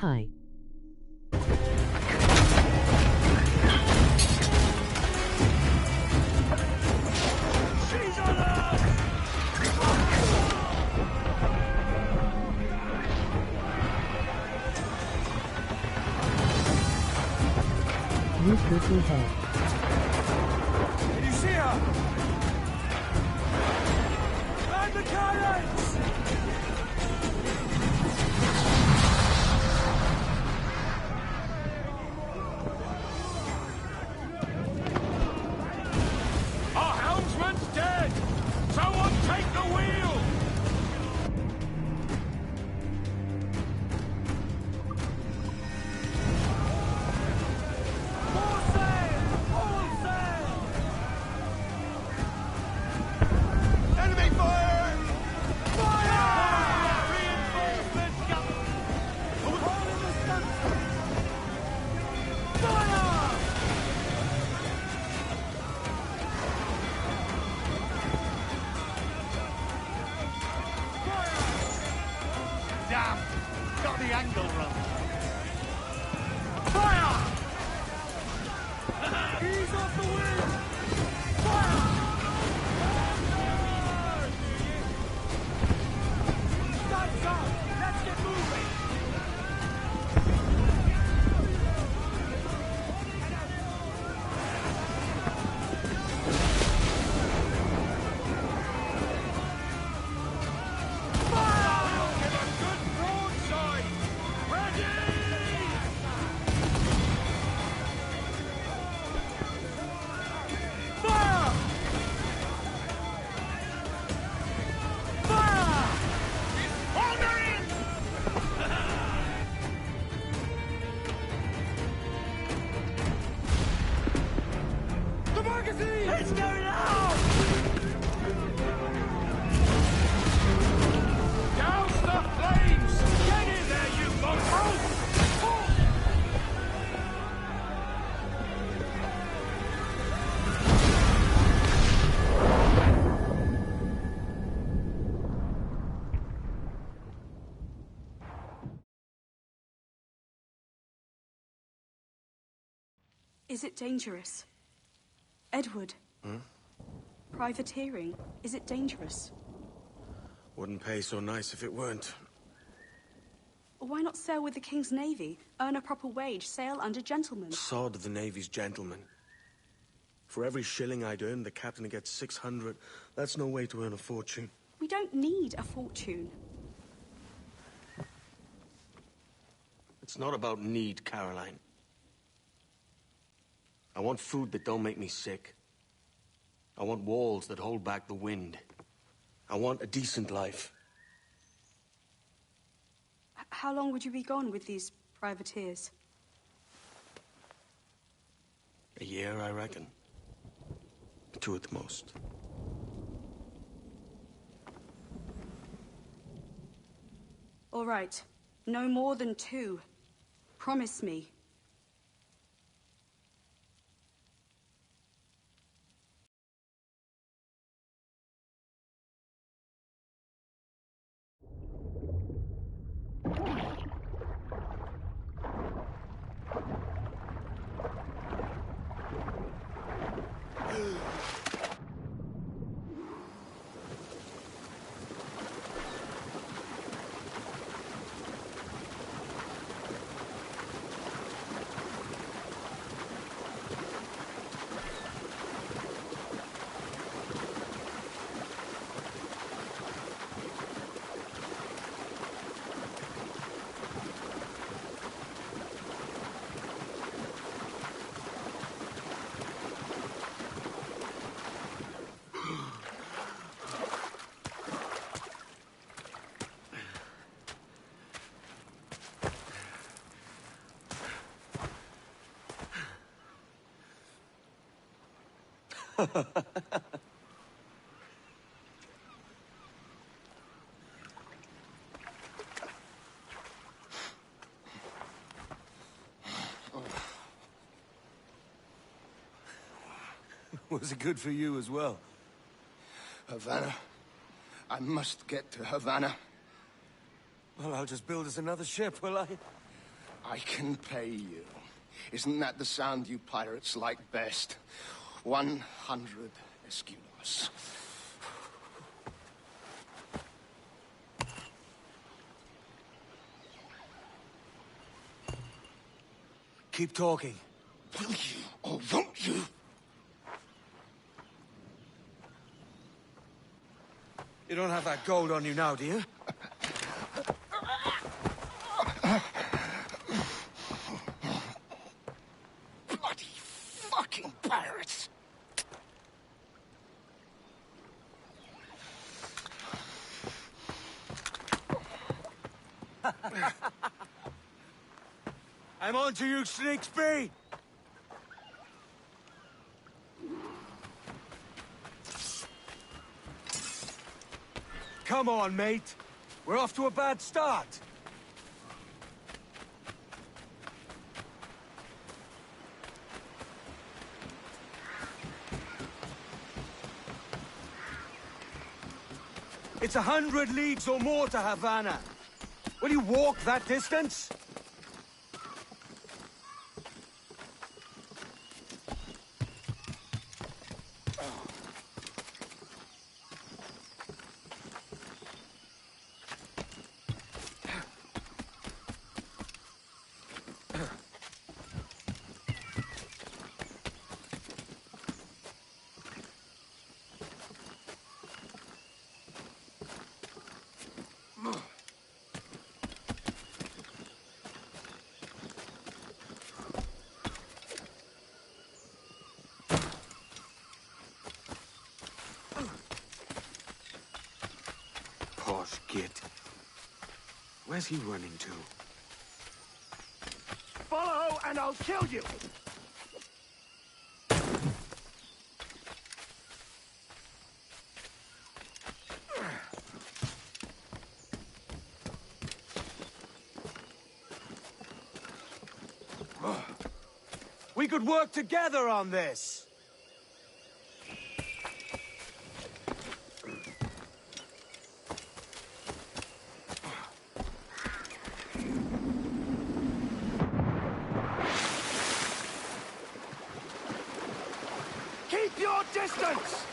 Hi. She's on us! Use Goofy Head. Can you see her? Land the cannons! Our helmsman's dead! Someone take the wheel! More sail! All sail! Enemy fire! Fire! Reinforcements coming! All in the center! Fire! Damn! Got the angle wrong. Fire! Ease off the wind! Fire! Time's up! Let's get moving! Fire! We'll give a good broadside! Ready! Fire! Fire! Ordering! The magazine! It's going out! Douse the flames! Get in there, you mongrel! Is it dangerous? Edward? Privateering, is it dangerous? Wouldn't pay so nice if it weren't. Why not sail with the King's Navy, earn a proper wage, sail under gentlemen? Sod the Navy's gentlemen. For every shilling I'd earn, the captain gets 600. That's no way to earn a fortune. We don't need a fortune. It's not about need, Caroline. I want food that don't make me sick. I want walls that hold back the wind. I want a decent life. How long would you be gone with these privateers? A year, I reckon. 2 at the most. All right. No more than 2. Promise me. Was it good for you as well? Havana. I must get to Havana. Well, I'll just build us another ship, will I? I can pay you. Isn't that the sound you pirates like best? 100 escudos. Keep talking. Will you or won't you? You don't have that gold on you now, do you? Bloody fucking pirates! I'm on to you, Slicksby! Come on, mate. We're off to a bad start. It's 100 leagues or more to Havana. Will you walk that distance? Posh git. Where's he running to? Follow and I'll kill you! We could work together on this! Keep your distance!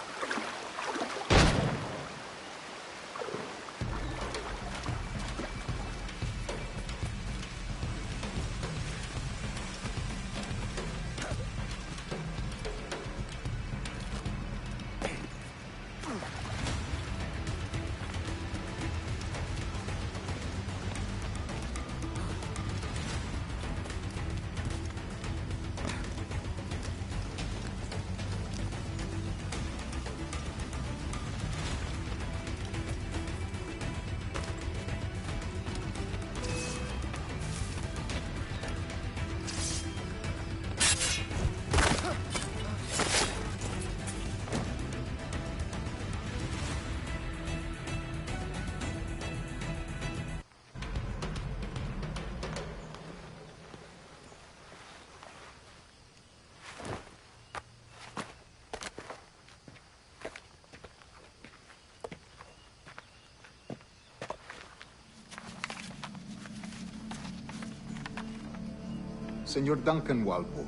Senor Duncan Walpole,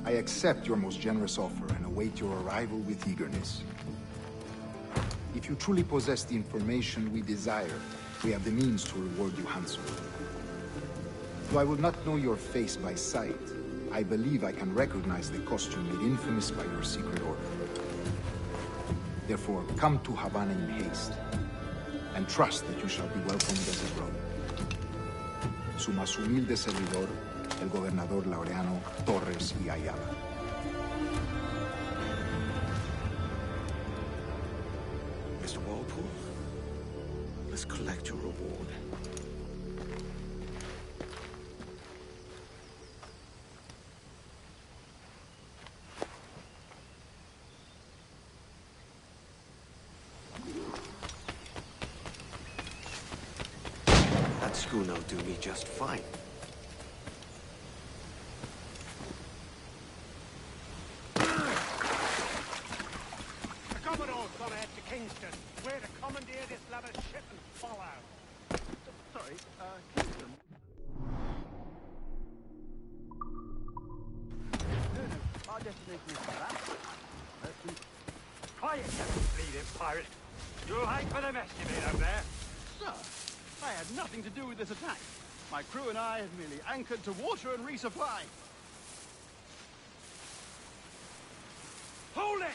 I accept your most generous offer and await your arrival with eagerness. If you truly possess the information we desire, we have the means to reward you handsomely. Though I will not know your face by sight, I believe I can recognize the costume made infamous by your secret order. Therefore, come to Havana in haste, and trust that you shall be welcomed as a brother. Su más humilde servidor, el gobernador Laureano Torres y Ayala. Mr. Walpole, let's collect your reward. That schooner'll do me just fine. The Commodore's gone ahead to Kingston. We're to commandeer this lavish ship and follow. Sorry, Kingston? destination is Havana. Quiet, you bleeding pirate! You hang for the mess you made up there! Sir, I had nothing to do with this attack. My crew and I have merely anchored to water and resupply. Hold it!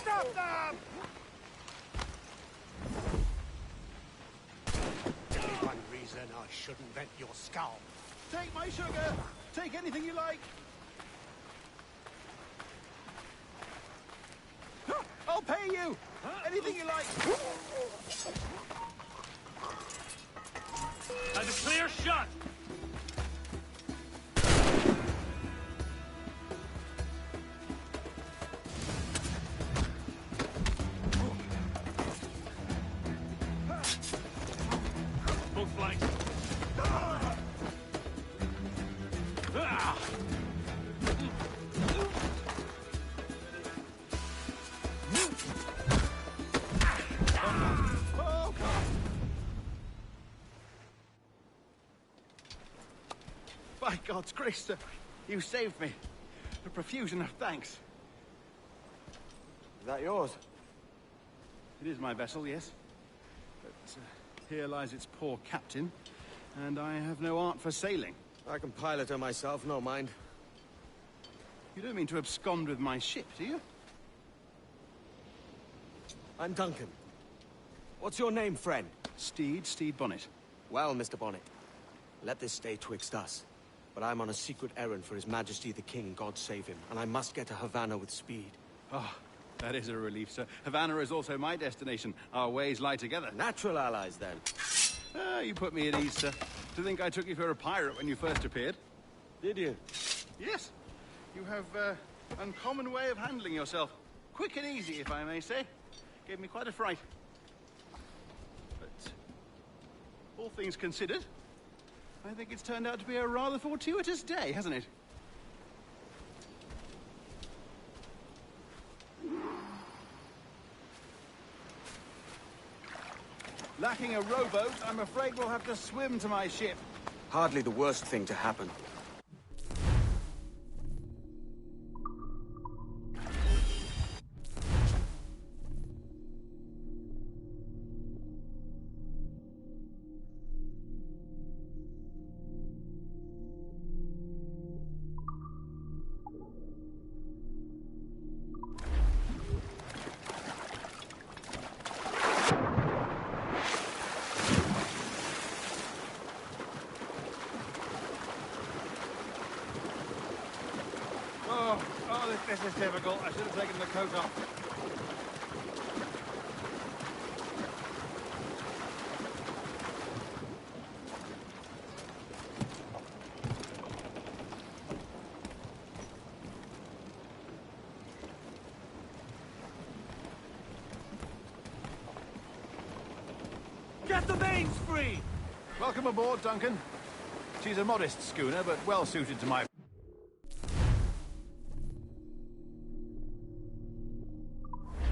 Stop them! Any one reason I shouldn't vent your skull. Take my sugar! Take anything you like! I'll pay you! Anything you like! That's a clear shot! Both flanks. By God's grace, sir, you saved me. A profusion of thanks. Is that yours? It is my vessel, yes. But here lies its poor captain, and I have no art for sailing. I can pilot her myself, no mind. You don't mean to abscond with my ship, do you? I'm Duncan. What's your name, friend? Stede Bonnet. Well, Mr. Bonnet, let this stay twixt us. But I'm on a secret errand for His Majesty the King, God save him, and I must get to Havana with speed. Oh, that is a relief, sir. Havana is also my destination. Our ways lie together. Natural allies, then. Ah, you put me at ease, sir. To think I took you for a pirate when you first appeared. Did you? Yes. You have uncommon way of handling yourself. Quick and easy, if I may say. Gave me quite a fright. But all things considered, I think it's turned out to be a rather fortuitous day, hasn't it? Lacking a rowboat, I'm afraid we'll have to swim to my ship. Hardly the worst thing to happen. This is difficult. I should have taken the coat off. Get the mains free! Welcome aboard, Duncan. She's a modest schooner, but well suited to my...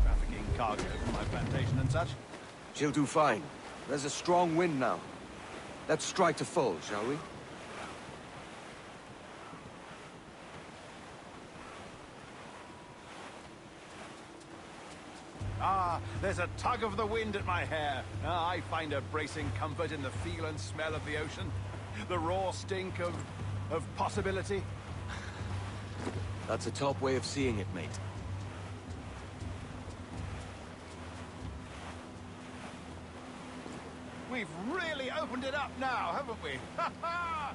trafficking cargo from my plantation and such. She'll do fine. There's a strong wind now. Let's strike to full, shall we? Ah, there's a tug of the wind at my hair. Ah, I find a bracing comfort in the feel and smell of the ocean. The raw stink of possibility. That's a top way of seeing it, mate. We've really opened it up now, haven't we? Ha ha!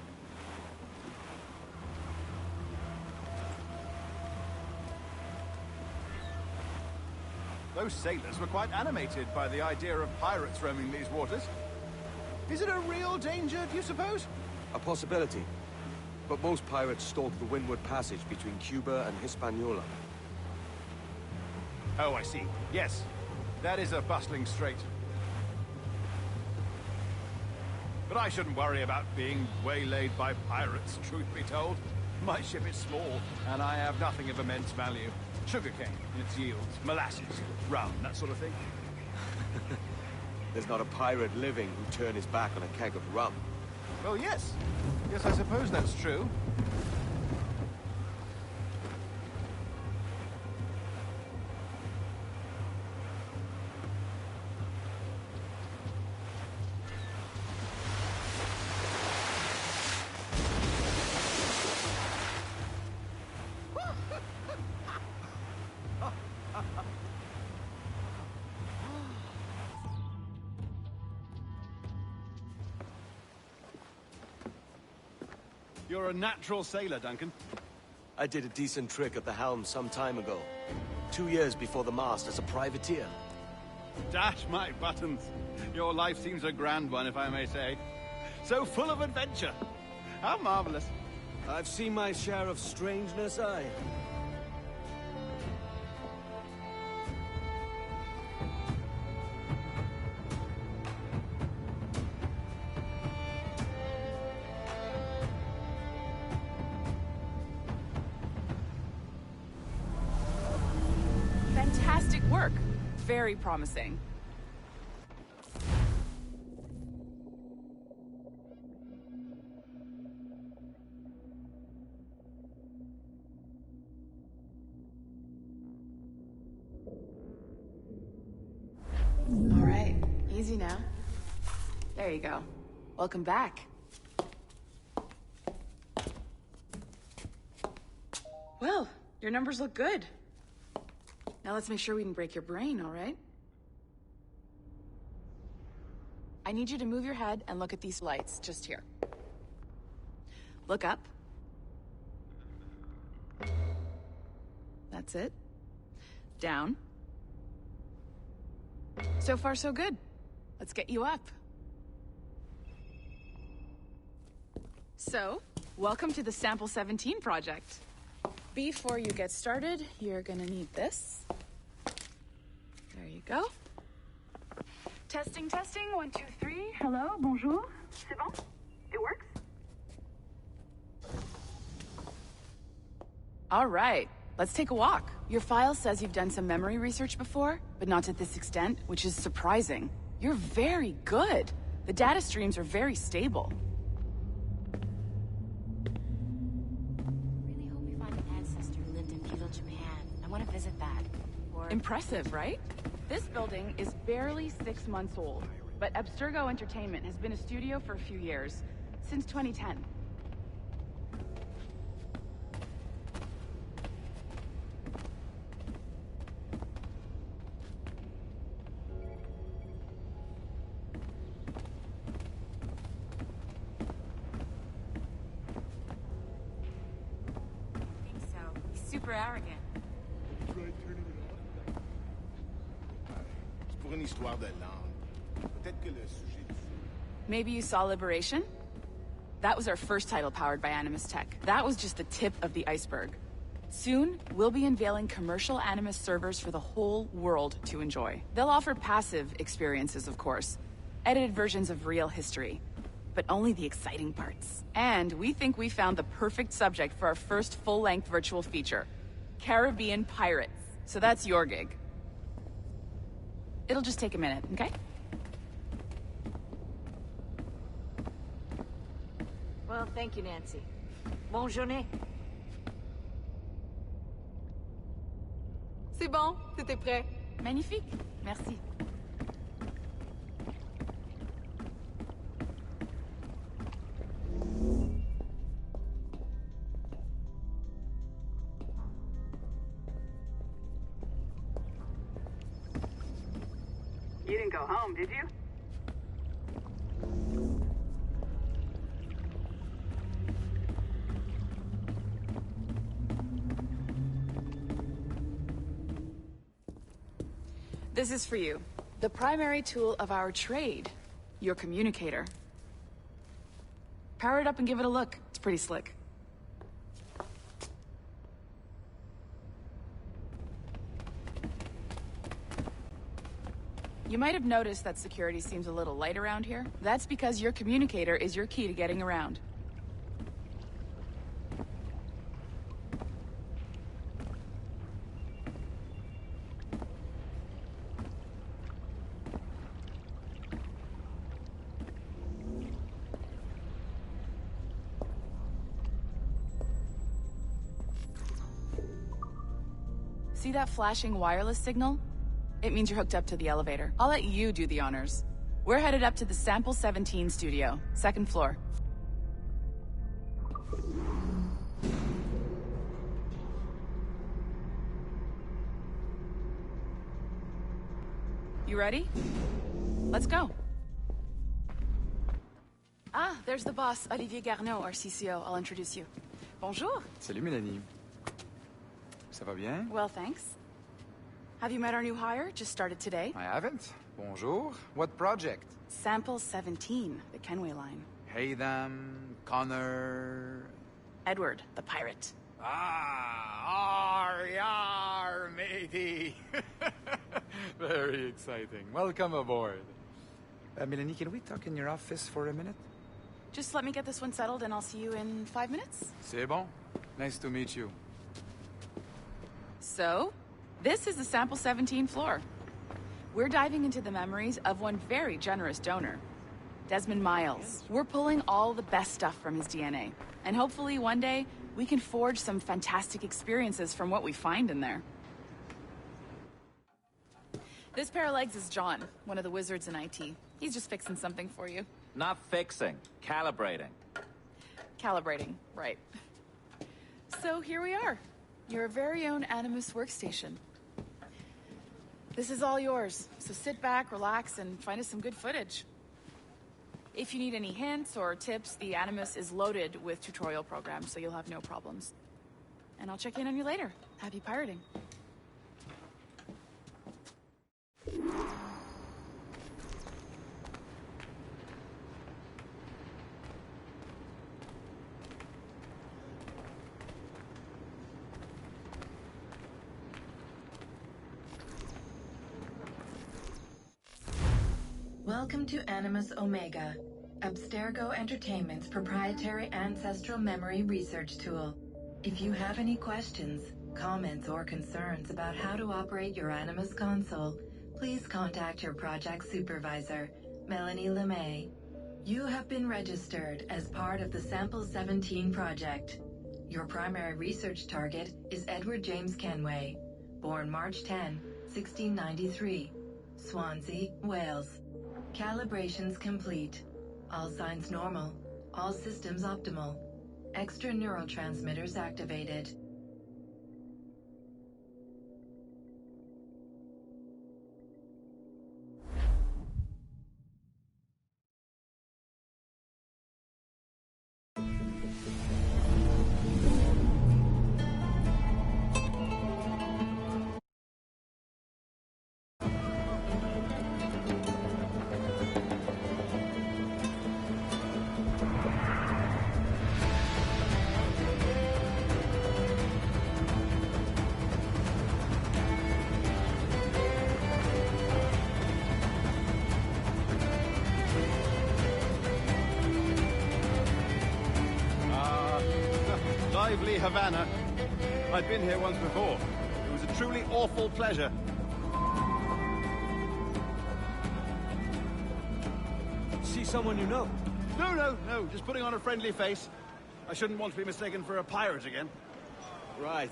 Those sailors were quite animated by the idea of pirates roaming these waters. Is it a real danger, do you suppose? A possibility. But most pirates stalk the Windward Passage between Cuba and Hispaniola. Oh, I see. Yes. That is a bustling strait. But I shouldn't worry about being waylaid by pirates, truth be told. My ship is small, and I have nothing of immense value. Sugarcane, its yields, molasses, rum, that sort of thing. There's not a pirate living who'd turn his back on a keg of rum. Well, yes. Yes, I suppose that's true. You're a natural sailor, Duncan. I did a decent trick at the helm some time ago. 2 years before the mast as a privateer. Dash my buttons. Your life seems a grand one, if I may say. So full of adventure. How marvelous. I've seen my share of strangeness, aye. Fantastic work. Very promising. All right, easy now. There you go. Welcome back. Well, your numbers look good. Now let's make sure we didn't break your brain, all right? I need you to move your head and look at these lights, just here. Look up. That's it. Down. So far, so good. Let's get you up. So, welcome to the Sample 17 project. Before you get started, you're gonna need this. There you go. Testing, testing, 1, 2, 3. Hello, bonjour. C'est bon? It works? All right, let's take a walk. Your file says you've done some memory research before, but not to this extent, which is surprising. You're very good. The data streams are very stable. Really hope we find an ancestor who lived in feudal Japan. I want to visit that. Or... Impressive, right? This building is barely 6 months old, but Abstergo Entertainment has been a studio for a few years, since 2010. I think so. He's super arrogant. Pour une histoire de langue. Peut-être que le sujet... Maybe you saw Liberation? That was our first title powered by Animus Tech. That was just the tip of the iceberg. Soon, we'll be unveiling commercial Animus servers for the whole world to enjoy. They'll offer passive experiences, of course. Edited versions of real history. But only the exciting parts. And we think we found the perfect subject for our first full-length virtual feature. Caribbean Pirates. So that's your gig. It'll just take a minute, okay? Well, thank you, Nancy. Bonne journée. C'est bon, c'était prêt. Magnifique, merci. You didn't go home, did you? This is for you. The primary tool of our trade. Your communicator. Power it up and give it a look. It's pretty slick. You might have noticed that security seems a little light around here. That's because your communicator is your key to getting around. See that flashing wireless signal? It means you're hooked up to the elevator. I'll let you do the honors. We're headed up to the Sample 17 studio, 2nd floor. You ready? Let's go. Ah, There's the boss, Olivier Garneau, our CCO. I'll introduce you. Bonjour. Salut, Mélanie. Ça va bien? Well, thanks. Have you met our new hire? Just started today. I haven't. Bonjour. What project? Sample 17, the Kenway line. Haytham, Connor... Edward, the pirate. Ah, yar, matey. Very exciting. Welcome aboard. Mélanie, can we talk in your office for a minute? Just let me get this one settled and I'll see you in 5 minutes. C'est bon. Nice to meet you. So, this is the Sample 17 floor. We're diving into the memories of one very generous donor, Desmond Miles. We're pulling all the best stuff from his DNA. And hopefully one day, we can forge some fantastic experiences from what we find in there. This pair of legs is John, one of the wizards in IT. He's just fixing something for you. Not fixing, calibrating. Calibrating, right. So here we are, your very own Animus workstation. This is all yours, so sit back, relax, and find us some good footage. If you need any hints or tips, the Animus is loaded with tutorial programs, so you'll have no problems. And I'll check in on you later. Happy pirating. Welcome to Animus Omega, Abstergo Entertainment's proprietary ancestral memory research tool. If you have any questions, comments, or concerns about how to operate your Animus console, please contact your project supervisor, Melanie LeMay. You have been registered as part of the Sample 17 project. Your primary research target is Edward James Kenway, born March 10, 1693, Swansea, Wales. Calibrations complete. All signs normal. All systems optimal. Extra neurotransmitters activated. Lively Havana. I'd been here once before. It was a truly awful pleasure. See someone you know? No, just putting on a friendly face. I shouldn't want to be mistaken for a pirate again. Right.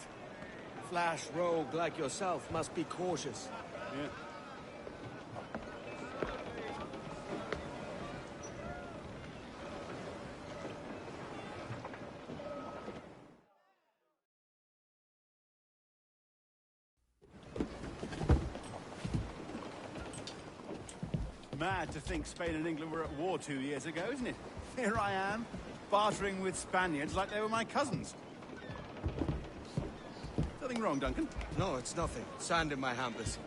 Flash rogue like yourself must be cautious. Yeah. Mad to think Spain and England were at war 2 years ago, isn't it? Here I am, bartering with Spaniards like they were my cousins. Nothing wrong, Duncan? No, it's nothing. Sand in my hampers.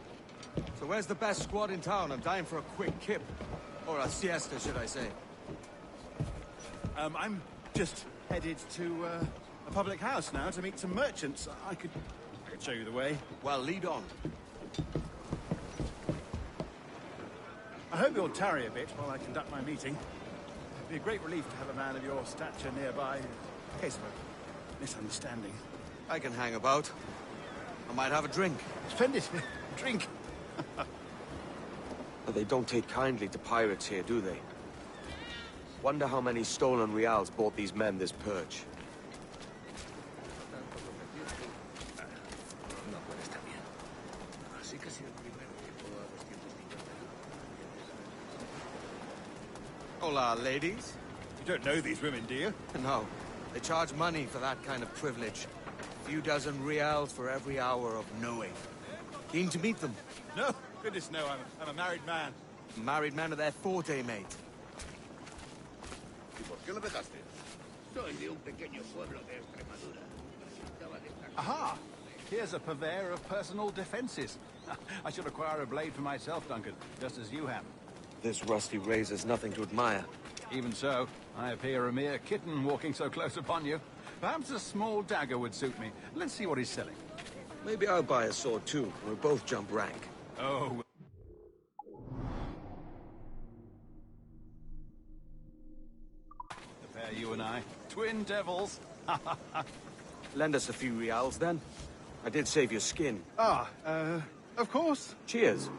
So where's the best squad in town? I'm dying for a quick kip. Or a siesta, should I say. I'm just headed to a public house now to meet some merchants. I could show you the way. Well, lead on. I hope you'll tarry a bit while I conduct my meeting. It'd be a great relief to have a man of your stature nearby in case of a misunderstanding. I can hang about. I might have a drink. Splendid. Drink. But they don't take kindly to pirates here, do they? Wonder how many stolen reals bought these men this perch. Hola, ladies. You don't know these women, do you? No. They charge money for that kind of privilege. A few dozen reals for every hour of knowing. Keen to meet them? No. Goodness, no. I'm a married man. Married man of their forte, mate. ¿Y por qué lo dejaste? Soy de un pequeño pueblo de Extremadura. Aha! Here's a purveyor of personal defenses. I should acquire a blade for myself, Duncan, just as you have. This rusty razor's nothing to admire. Even so, I appear a mere kitten walking so close upon you. Perhaps a small dagger would suit me. Let's see what he's selling. Maybe I'll buy a sword too. We'll both jump rank. Oh. The pair, you and I. Twin devils. Lend us a few reals, then. I did save your skin. Of course. Cheers.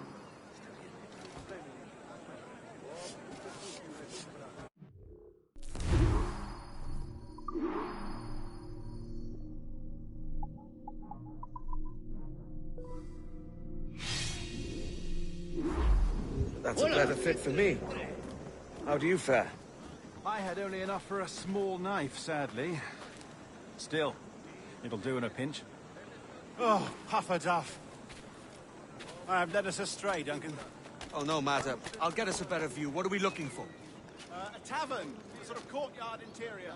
That's a better fit for me. How do you fare? I had only enough for a small knife, sadly. Still, it'll do in a pinch. Oh, Pufferduff. I have led us astray, Duncan. Oh, no matter. I'll get us a better view. What are we looking for? A tavern. A sort of courtyard interior.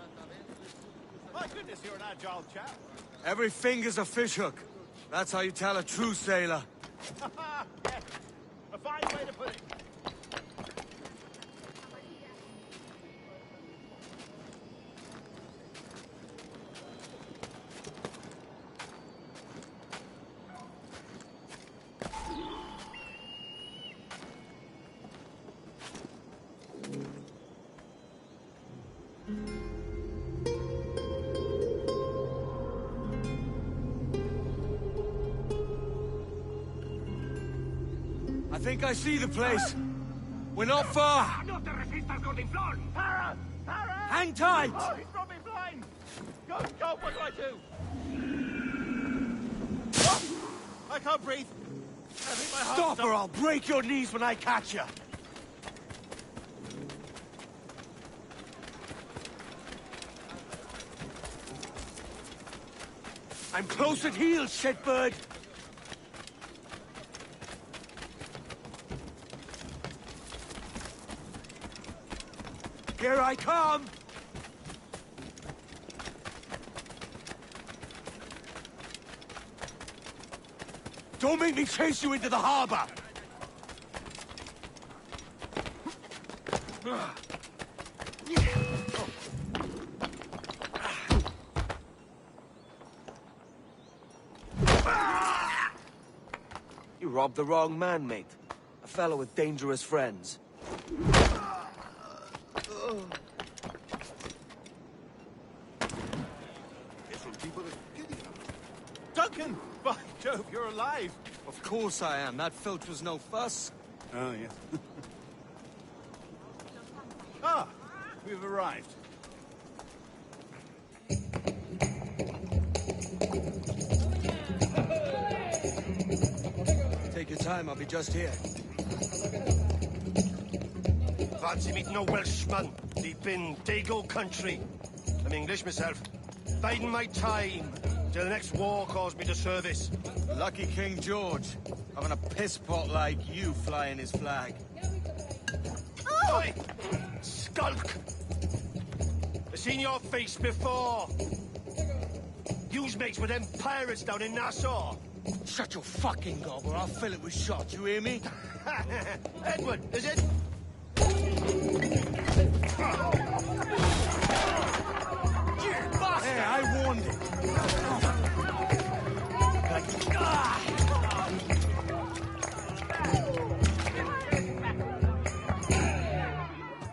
My goodness, you're an agile chap. Every finger's a fishhook. That's how you tell a true sailor. Yes. A fine way to put it. I think I see the place. We're not far. No te resistas, Gordinflón! Para! Para! Hang tight! Oh, he's brought me blind! Go, go, what do I do? Oh, I can't breathe. I think my heart's Stop or I'll break your knees when I catch you. I'm close at heel, shitbird. Here I come! Don't make me chase you into the harbor! You robbed the wrong man, mate. A fellow with dangerous friends. Duncan! By Jove, you're alive! Of course I am. That filch was no fuss. Oh, yes. Ah! We've arrived. Take your time, I'll be just here. Fancy meeting no Welshman deep in Dago country. I'm English myself. Biding my time till the next war calls me to service. Lucky King George, having a piss pot like you flying his flag. Oi! Skulk! I've seen your face before. You's mates with them pirates down in Nassau. Shut your fucking gob or I'll fill it with shot, you hear me? Edward, is it? Hey, I warned him.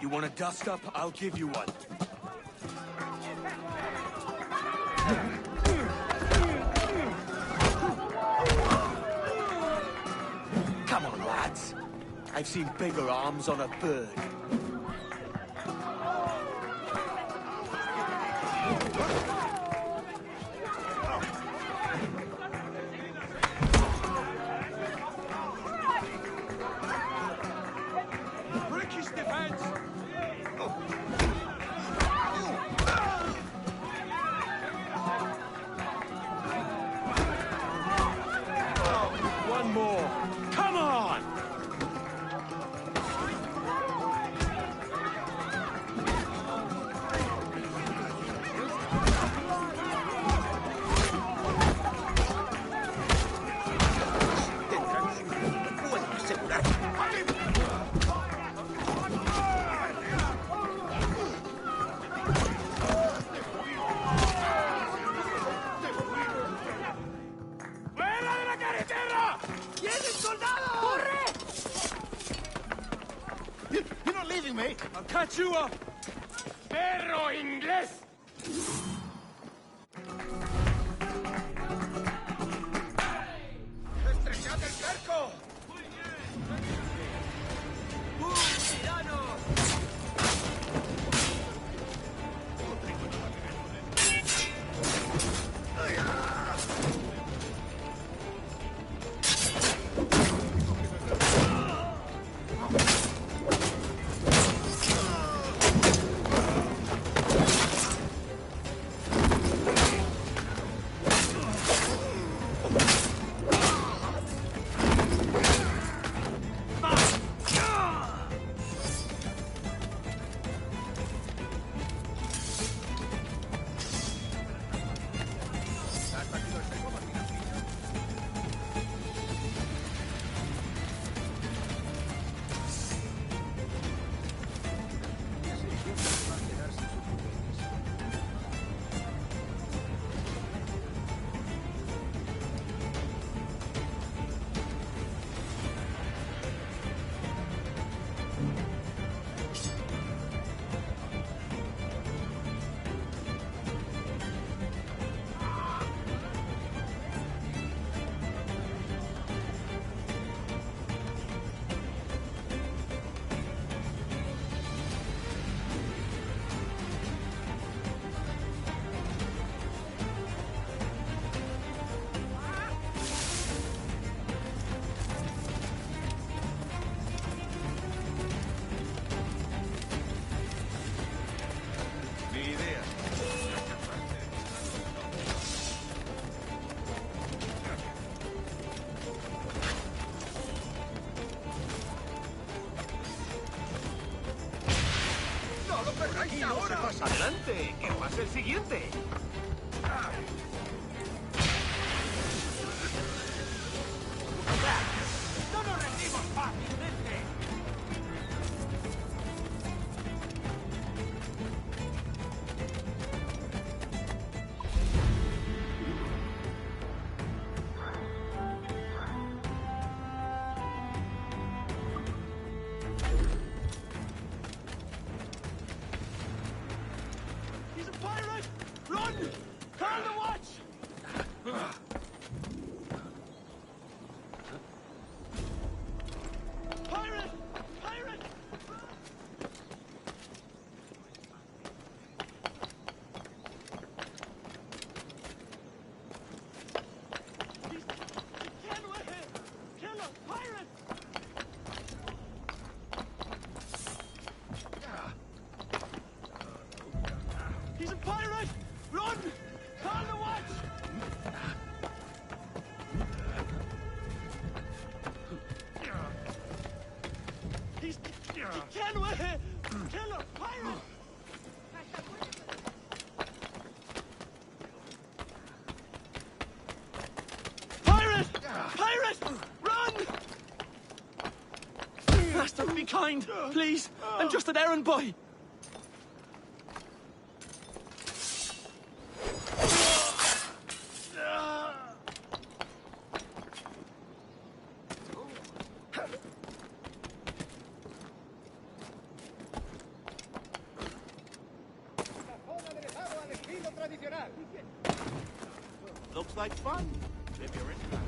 You want a dust-up? I'll give you one. Come on, lads. I've seen bigger arms on a bird. British defense! One more. Come on! cut you up! ¡Perro inglés! ¡Estrechad el cerco! ¡Muy bien! ¡Tiranos! ¡Adelante! ¡Que pase el siguiente! ¡No nos rendimos fácilmente! He's a pirate! Run! Call the watch! Pirate! Pirate! He's a pirate! Run! Call the watch! He's... Kenway! Killer! Pirate! Pirate! Pirate! Run! Master, be kind, please. I'm just an errand boy. Looks like fun, if you're interested.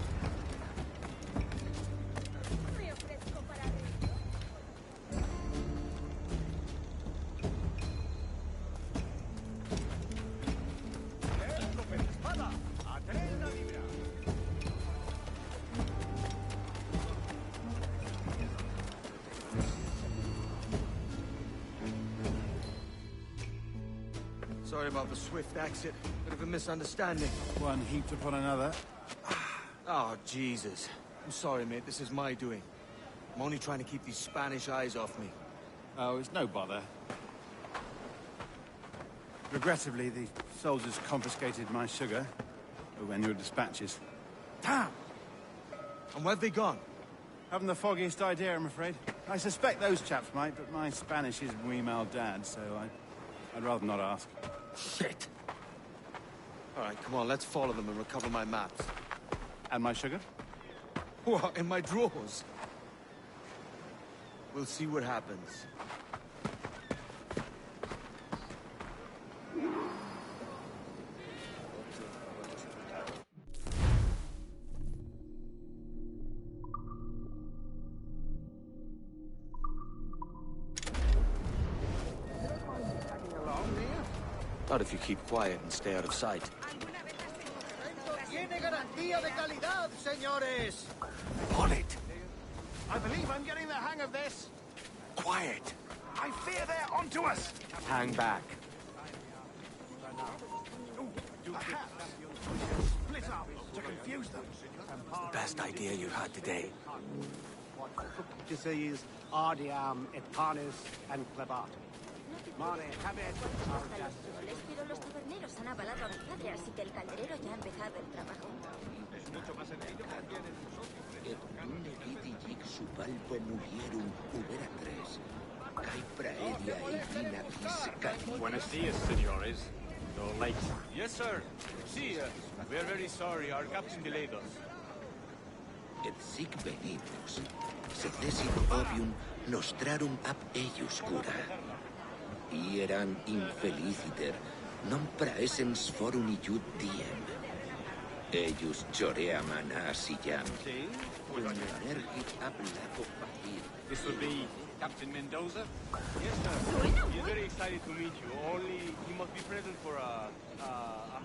Sorry about the swift exit. Bit of a misunderstanding. One heaped upon another. Oh, Jesus. I'm sorry, mate. This is my doing. I'm only trying to keep these Spanish eyes off me. Oh, it's no bother. Regrettably, the soldiers confiscated my sugar and your dispatches. Damn! And where've they gone? Haven't the foggiest idea, I'm afraid. I suspect those chaps might, but my Spanish is muy mal dad, so I'd rather not ask. Shit! All right, come on, let's follow them and recover my maps. And my sugar? What, in my drawers? We'll see what happens. Not if you keep quiet and stay out of sight. Tiene garantía de calidad, señores. On it! I believe I'm getting the hang of this. Quiet! I fear they're onto us! Hang back. Split up to confuse them. The best idea you've had today. Disease, ardiam, et panis, and clebat. Mare, habet, Pero los taberneros han avalado a mi padre, así que el calderero ya ha empezado el trabajo. Et negiti subalpo mulierum ubera tres. Kai praedia vina vis. Buenos dias, senores. No late. Yes, sir. See, we are very sorry. Our captain delayed us. Et sic venimus. Sed desit obium nostrarum ab eius cura. Ieram infeliciter, non praesens forum iud diem. Eius chorea manas iam. Energit ab laco facir. This would be Captain Mendoza? Yes, sir. He's very excited to meet you. Only he must be present for a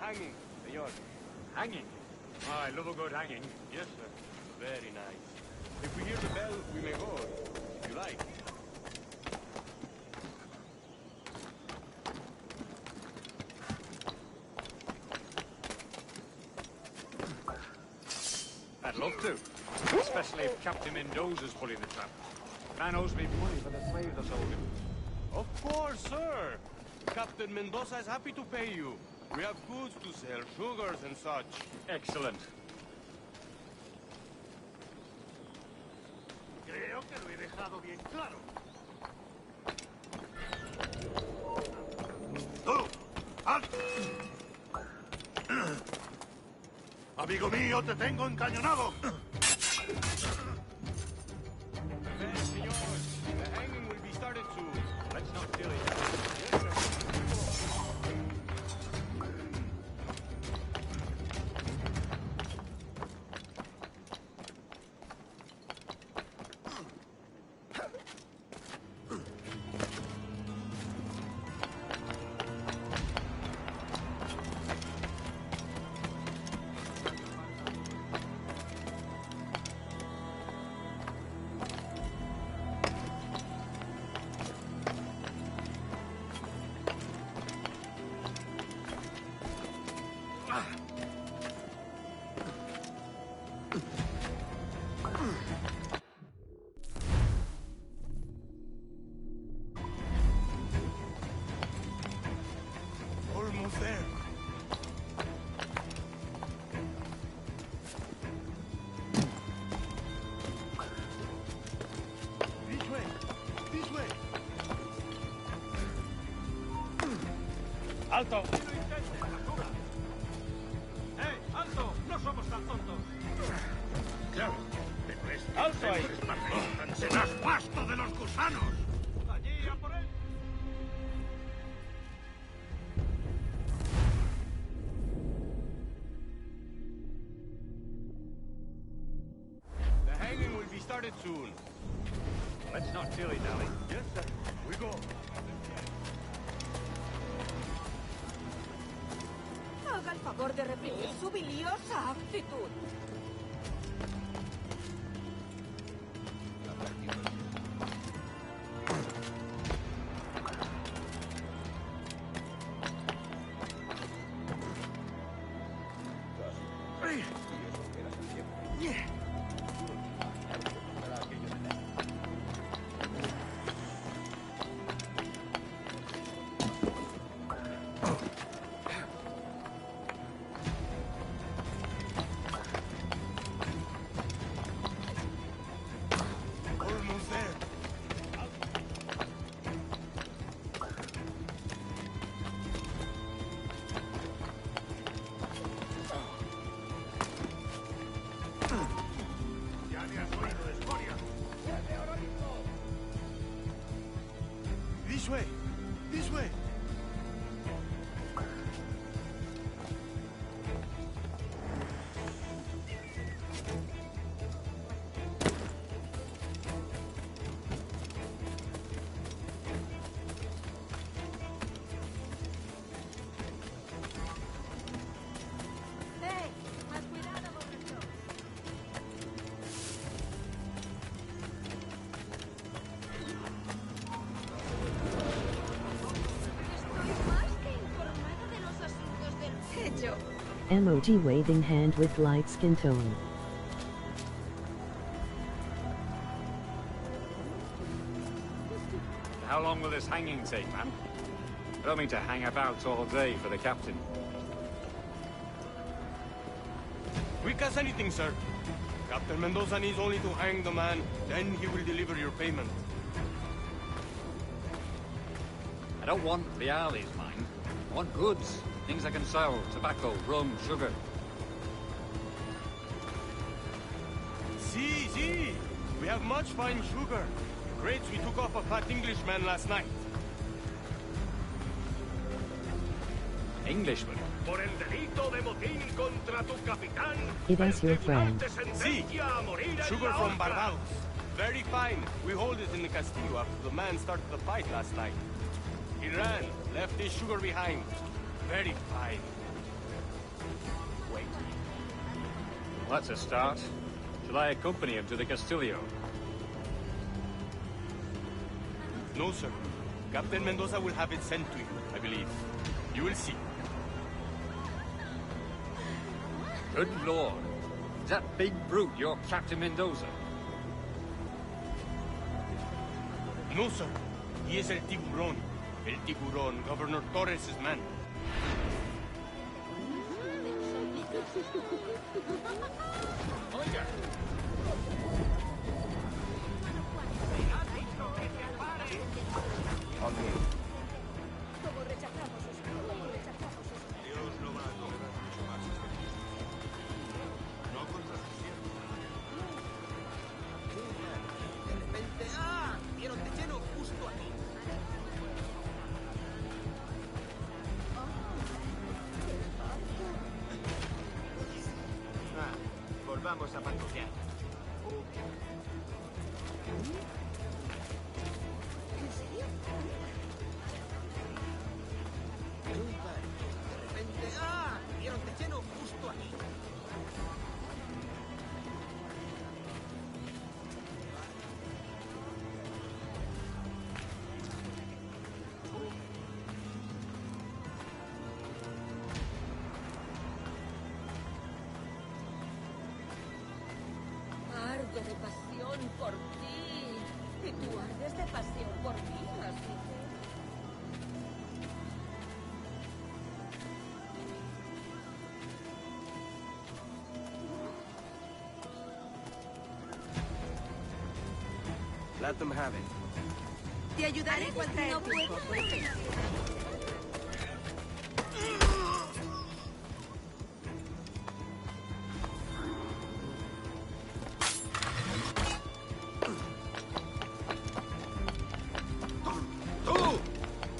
hanging, senor. Hanging? Oh, I love a good hanging. Yes, sir. Very nice. If we hear the bell, we may go, if you like. I'd love to. Especially if Captain Mendoza's pulling the trap. Man owes me money for the slaves I sold him. Of course, sir. Captain Mendoza is happy to pay you. We have goods to sell, sugars and such. Excellent. Creo que lo he dejado bien claro. ¡Tú! ¡Alto! Amigo mío, te tengo encañonado. Senor, the hanging will be started soon. Let's not delay. Yes, sir. Almost there. This way. This way. ¡Alto! ¡Eh, alto! ¡No somos tan tontos! Claro, pero este ¡Alto ahí! serás pasto de los gusanos. ¡Allí, a por él! The hanging will be started soon. Let's not dilly-dally. Yes, sir. We go. Haga el favor de reprimir su biliosa actitud. Almost there. hecho? Emoji waving hand with light skin tone. How long will this hanging take, man? I don't mean to hang about all day for the captain. Quick as anything, sir. Captain Mendoza needs only to hang the man, then he will deliver your payment. I don't want reales, mine. I want goods. Things I can sell. Tobacco, rum, sugar. See. We have much fine sugar. Crates we took off a fat Englishman last night. Englishman? Por el delito de motín contra tu capitán. It is your friend. See, sugar from Barbados. Very fine. We hold it in the Castillo after the man started the fight last night. He ran, left his sugar behind. Very fine. Wait. Well, that's a start. Shall I accompany him to the Castillo? No, sir. Captain Mendoza will have it sent to you, I believe. You will see. Good lord. Is that big brute your Captain Mendoza? No, sir. He is El Tiburón. El Tiburón, Governor Torres' man. Oiga. Como rechazamos Dios no va a tolerar mucho más este país. No contra su siervo. De repente, vieron de lleno justo aquí. Volvamos a patrullar. ¿En serio? De repente, vieron de lleno justo aquí. Ardo de pasión por ti. Y tú ardes de pasión por mí, así que... Let them have it. Te ayudaré cuando no puedo.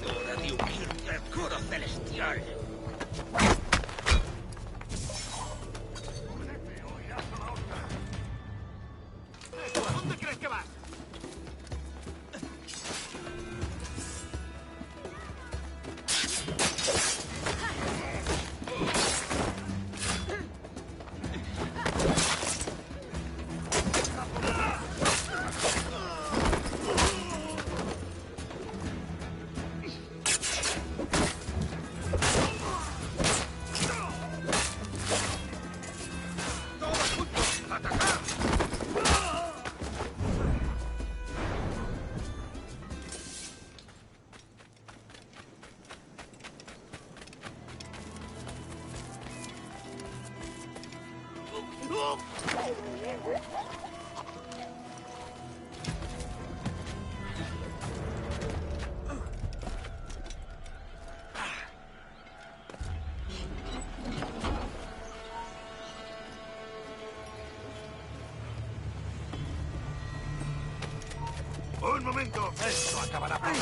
Hora de unirte al coro celestial. ¿A dónde crees que vas? ¡Un momento! ¡Esto acabará pronto!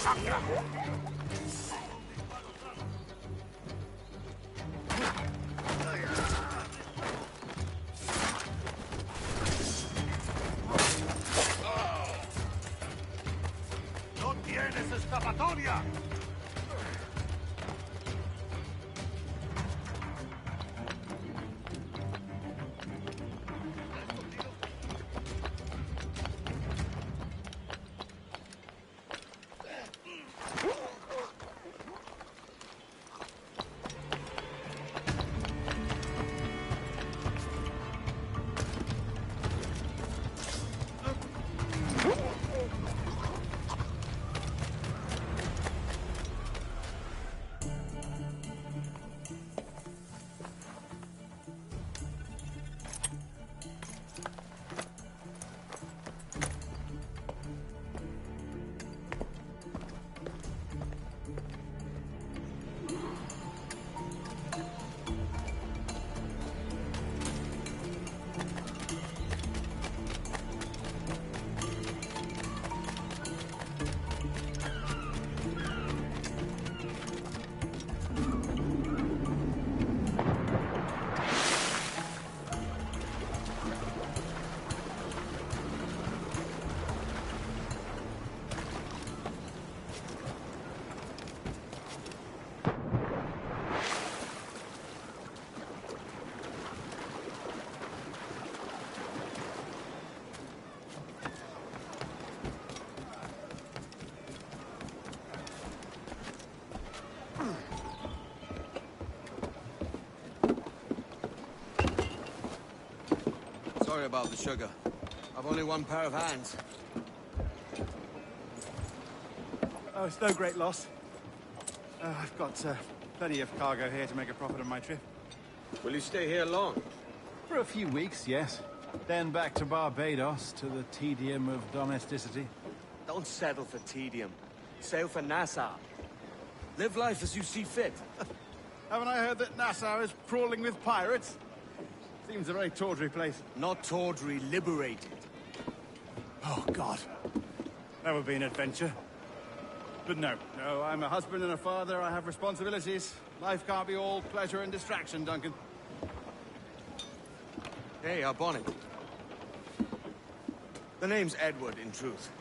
sacra! ¡No tienes escapatoria! Sorry about the sugar. I've only one pair of hands. Oh, it's no great loss. I've got plenty of cargo here to make a profit on my trip. Will you stay here long? For a few weeks, yes. Then back to Barbados, to the tedium of domesticity. Don't settle for tedium. Sail for Nassau. Live life as you see fit. Haven't I heard that Nassau is crawling with pirates? Seems a very tawdry place. Not tawdry, liberated. Oh, God. That would be an adventure. But no, I'm a husband and a father. I have responsibilities. Life can't be all pleasure and distraction, Duncan. Hey, our bonnet. The name's Edward, in truth.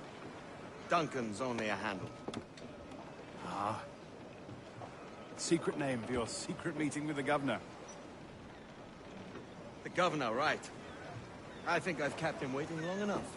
Duncan's only a handle. Ah. Secret name for your secret meeting with the governor. The governor, right. I think I've kept him waiting long enough.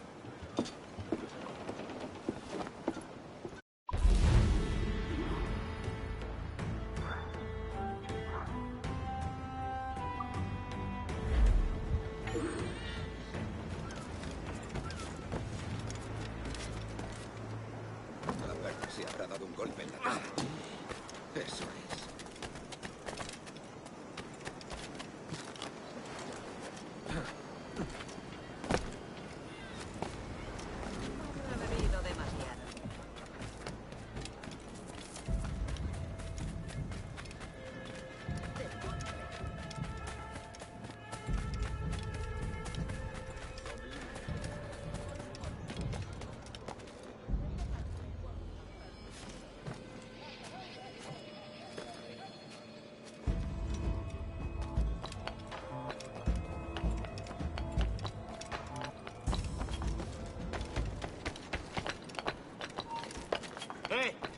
Alberto se habrá dado un golpe en la cara. Eso es.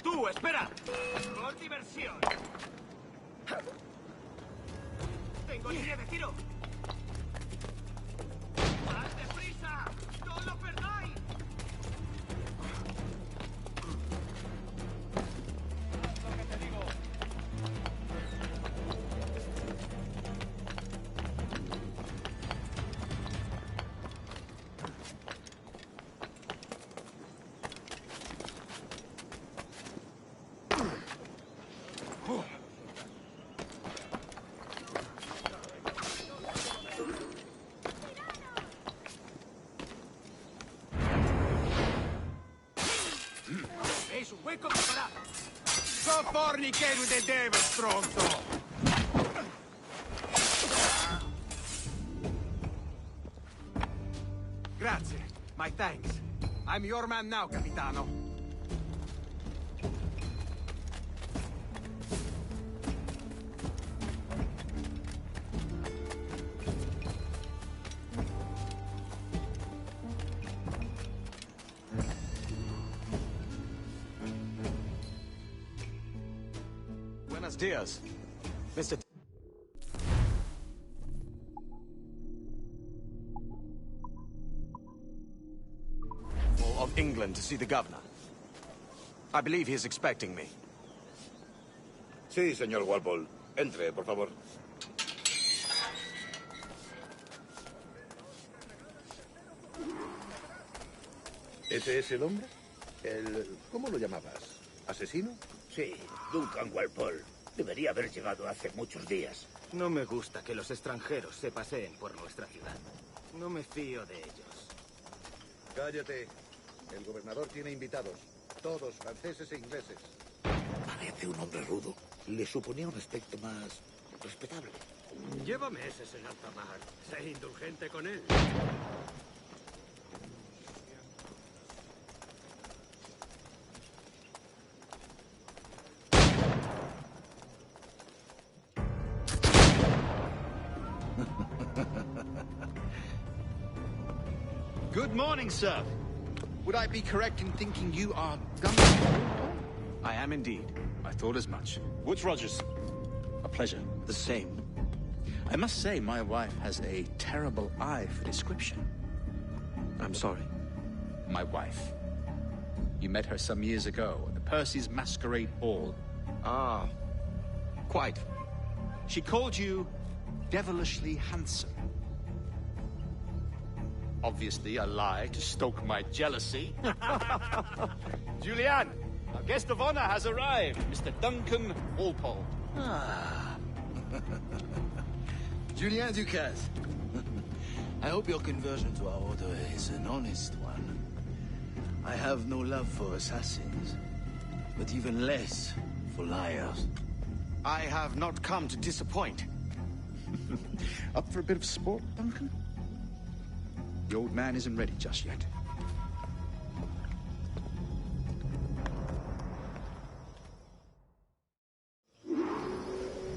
¡Tú, espera! ¡Por diversión! ¡Tengo línea de tiro! ¡Más deprisa! ¡No lo perdáis! Lo que te digo. Eis un hueco preparado. So fornicate with the devil, stronzo. Grazie. My thanks. I'm your man now, Capitano. dias. Mr. of England to see the governor. I believe he is expecting me. Sí, señor Walpole. Entre, por favor. ¿Ese es el hombre? ¿Cómo lo llamabas? ¿Asesino? Sí, Duncan Walpole. Debería haber llegado hace muchos días. No me gusta que los extranjeros se paseen por nuestra ciudad. No me fío de ellos. Cállate. El gobernador tiene invitados. Todos franceses e ingleses. Parece un hombre rudo. Le suponía un aspecto más respetable. Llévame ese en alta mar. Sé indulgente con él. Good morning, sir. Would I be correct in thinking you are Duncan? I am indeed. I thought as much. Woods Rogers. A pleasure. The same. I must say, my wife has a terrible eye for description. I'm sorry. My wife. You met her some years ago at the Percy's Masquerade Ball. Ah, quite. She called you devilishly handsome. Obviously a lie to stoke my jealousy. Julian, our guest of honor has arrived, Mr. Duncan Walpole. Ah. Julien Ducasse. I hope your conversion to our order is an honest one. I have no love for assassins, but even less for liars. I have not come to disappoint. Up for a bit of sport, Duncan? The old man isn't ready just yet.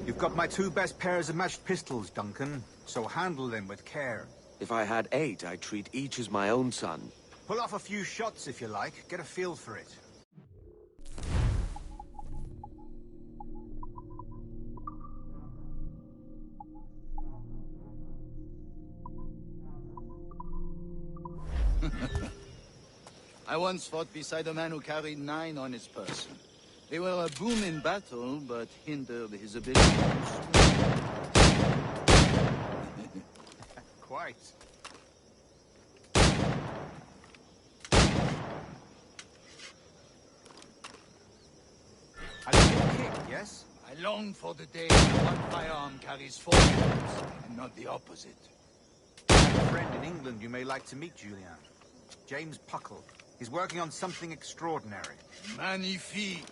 You've got my 2 best pairs of matched pistols, Duncan, so handle them with care. If I had 8, I'd treat each as my own son. Pull off a few shots if you like. Get a feel for it. I once fought beside a man who carried 9 on his person. They were a boom in battle, but hindered his abilities. Quite. A little kick, yes? I long for the day when one firearm carries 4 bullets, and not the opposite. I have a friend in England you may like to meet, Julian. James Puckle. He's working on something extraordinary. Magnifique.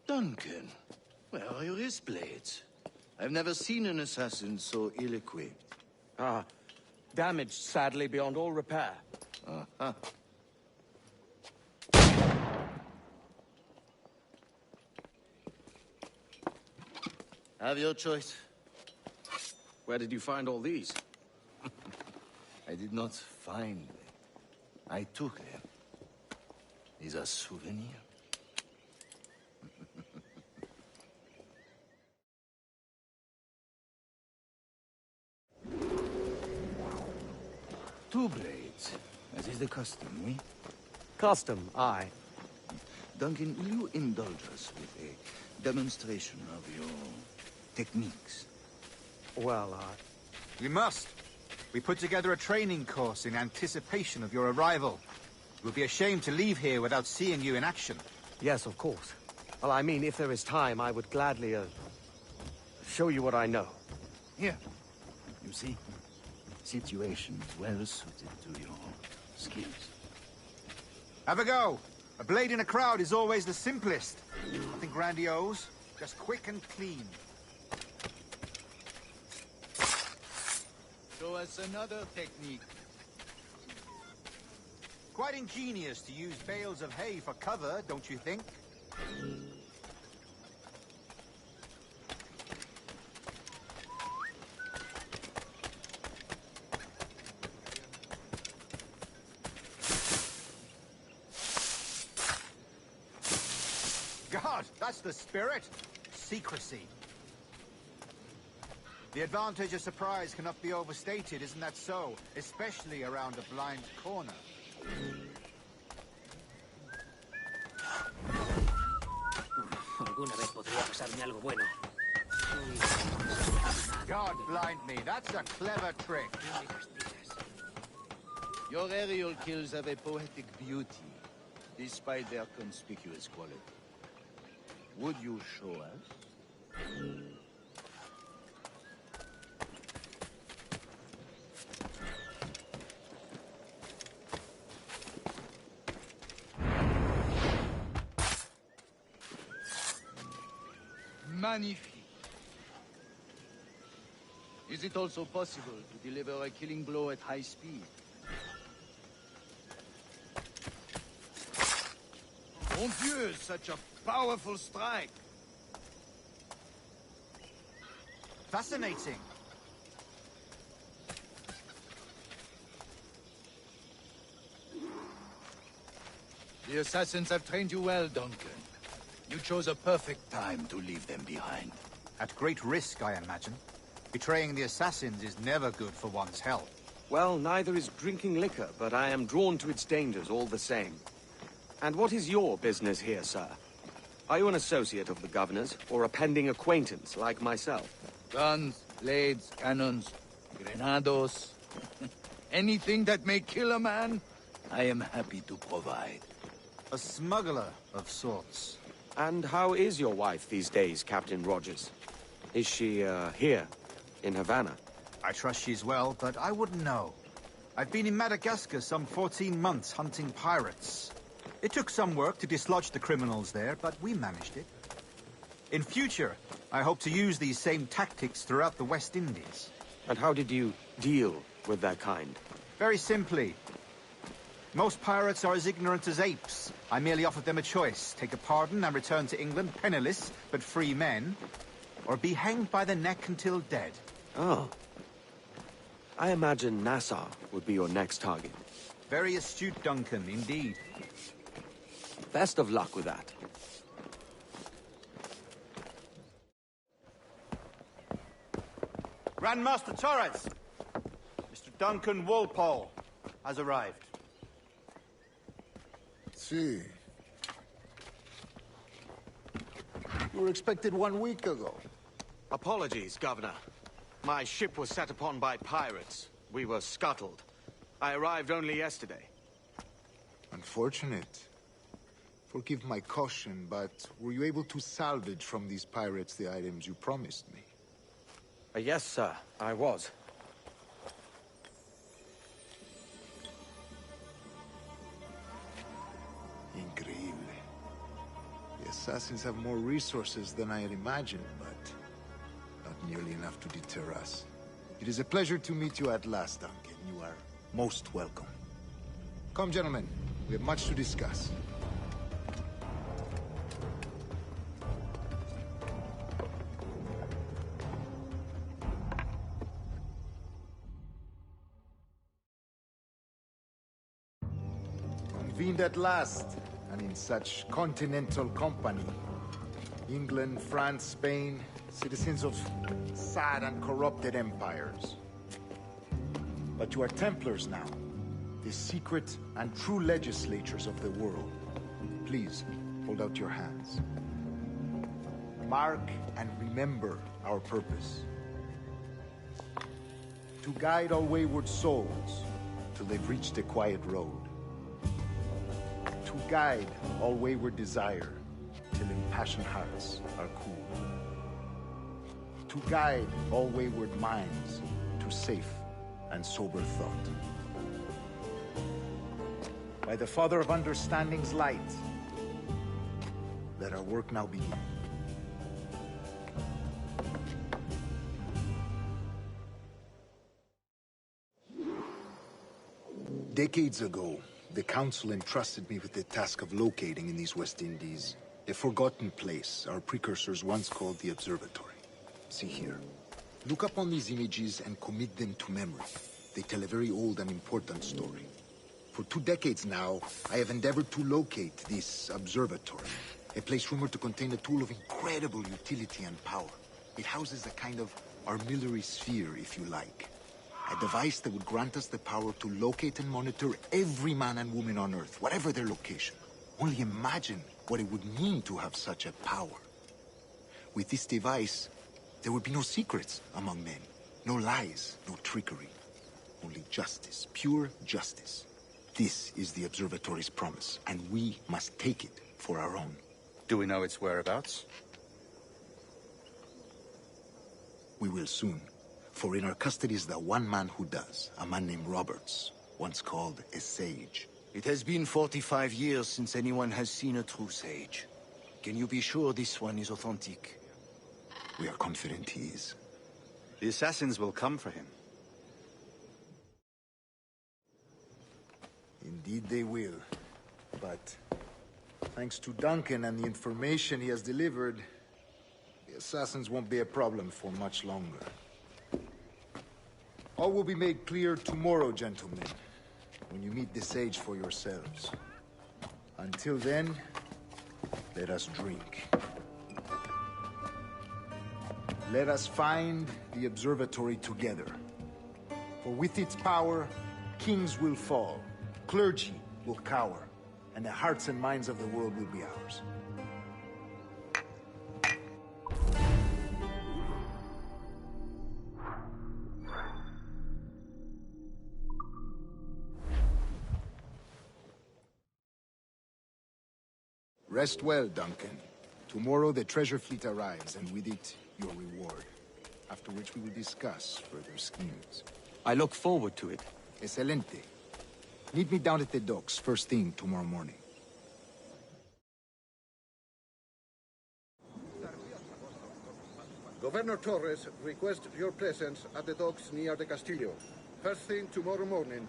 Duncan, where are your wrist blades? I've never seen an assassin so ill-equipped. Ah, damaged, sadly, beyond all repair. Uh-huh. Have your choice. Where did you find all these? I did not find them. I took them. These are souvenirs. Two blades, as is the custom, oui? Custom, aye. Duncan, will you indulge us with a demonstration of your techniques? Well, You must. We put together a training course in anticipation of your arrival. It would be a shame to leave here without seeing you in action. Yes, of course. Well, I mean, if there is time, I would gladly, show you what I know. Here. You see? Situations well suited to your skills. Have a go. A blade in a crowd is always the simplest. Nothing grandiose, just quick and clean. Show us another technique. Quite ingenious to use bales of hay for cover, don't you think? God, that's the spirit. Secrecy. The advantage of surprise cannot be overstated, isn't that so? Especially around a blind corner. Alguna vez podría pasarme algo bueno. God blind me, that's a clever trick. Your aerial kills have a poetic beauty, despite their conspicuous quality. Would you show us? Magnifique. Is it also possible to deliver a killing blow at high speed? Mon Dieu, such a powerful strike! Fascinating. The assassins have trained you well, Duncan. You chose a perfect time to leave them behind. At great risk, I imagine. Betraying the assassins is never good for one's health. Well, neither is drinking liquor, but I am drawn to its dangers all the same. And what is your business here, sir? Are you an associate of the governor's, or a pending acquaintance like myself? Guns, blades, cannons, grenados. Anything that may kill a man, I am happy to provide. A smuggler of sorts. And how is your wife these days, Captain Rogers? Is she, here, in Havana? I trust she's well, but I wouldn't know. I've been in Madagascar some 14 months hunting pirates. It took some work to dislodge the criminals there, but we managed it. In future, I hope to use these same tactics throughout the West Indies. And how did you deal with that kind? Very simply. Most pirates are as ignorant as apes. I merely offered them a choice. Take a pardon and return to England penniless, but free men, or be hanged by the neck until dead. Oh. I imagine Nassau would be your next target. Very astute, Duncan, indeed. Best of luck with that. Grandmaster Torres! Mr. Duncan Walpole has arrived. See. You were expected 1 week ago. Apologies, Governor. My ship was set upon by pirates. We were scuttled. I arrived only yesterday. Unfortunate. Forgive my caution, but were you able to salvage from these pirates the items you promised me? Yes, sir, I was. Increíble. The assassins have more resources than I had imagined, but not nearly enough to deter us. It is a pleasure to meet you at last, Duncan. You are most welcome. Come, gentlemen. We have much to discuss. Convened at last, and in such continental company. England, France, Spain, citizens of sad and corrupted empires. But you are Templars now, the secret and true legislators of the world. Please, hold out your hands. Mark and remember our purpose. To guide all wayward souls till they've reached the quiet road. To guide all wayward desire till impassioned hearts are cool. To guide all wayward minds to safe and sober thought. by the Father of Understanding's light. Let our work now begin. Decades ago, the Council entrusted me with the task of locating in these West Indies a forgotten place our precursors once called the Observatory. See here. Look up on these images and commit them to memory. They tell a very old and important story. For 2 decades now, I have endeavored to locate this observatory, a place rumored to contain a tool of incredible utility and power. It houses a kind of armillary sphere, if you like. A device that would grant us the power to locate and monitor every man and woman on Earth, whatever their location. Only imagine what it would mean to have such a power. With this device, there would be no secrets among men, no lies, no trickery. Only justice, pure justice. This is the Observatory's promise, and we must take it for our own. Do we know its whereabouts? We will soon. For in our custody is the one man who does, a man named Roberts, once called a sage. It has been 45 years since anyone has seen a true sage. Can you be sure this one is authentic? We are confident he is. The assassins will come for him. Indeed they will. But thanks to Duncan and the information he has delivered, the assassins won't be a problem for much longer. All will be made clear tomorrow, gentlemen, when you meet the sage for yourselves. Until then, let us drink. Let us find the observatory together. For with its power, kings will fall, clergy will cower, and the hearts and minds of the world will be ours. Rest well, Duncan. Tomorrow the treasure fleet arrives, and with it, your reward. After which we will discuss further schemes. I look forward to it. Excelente. Meet me down at the docks first thing tomorrow morning. Governor Torres requests your presence at the docks near the Castillo. First thing tomorrow morning.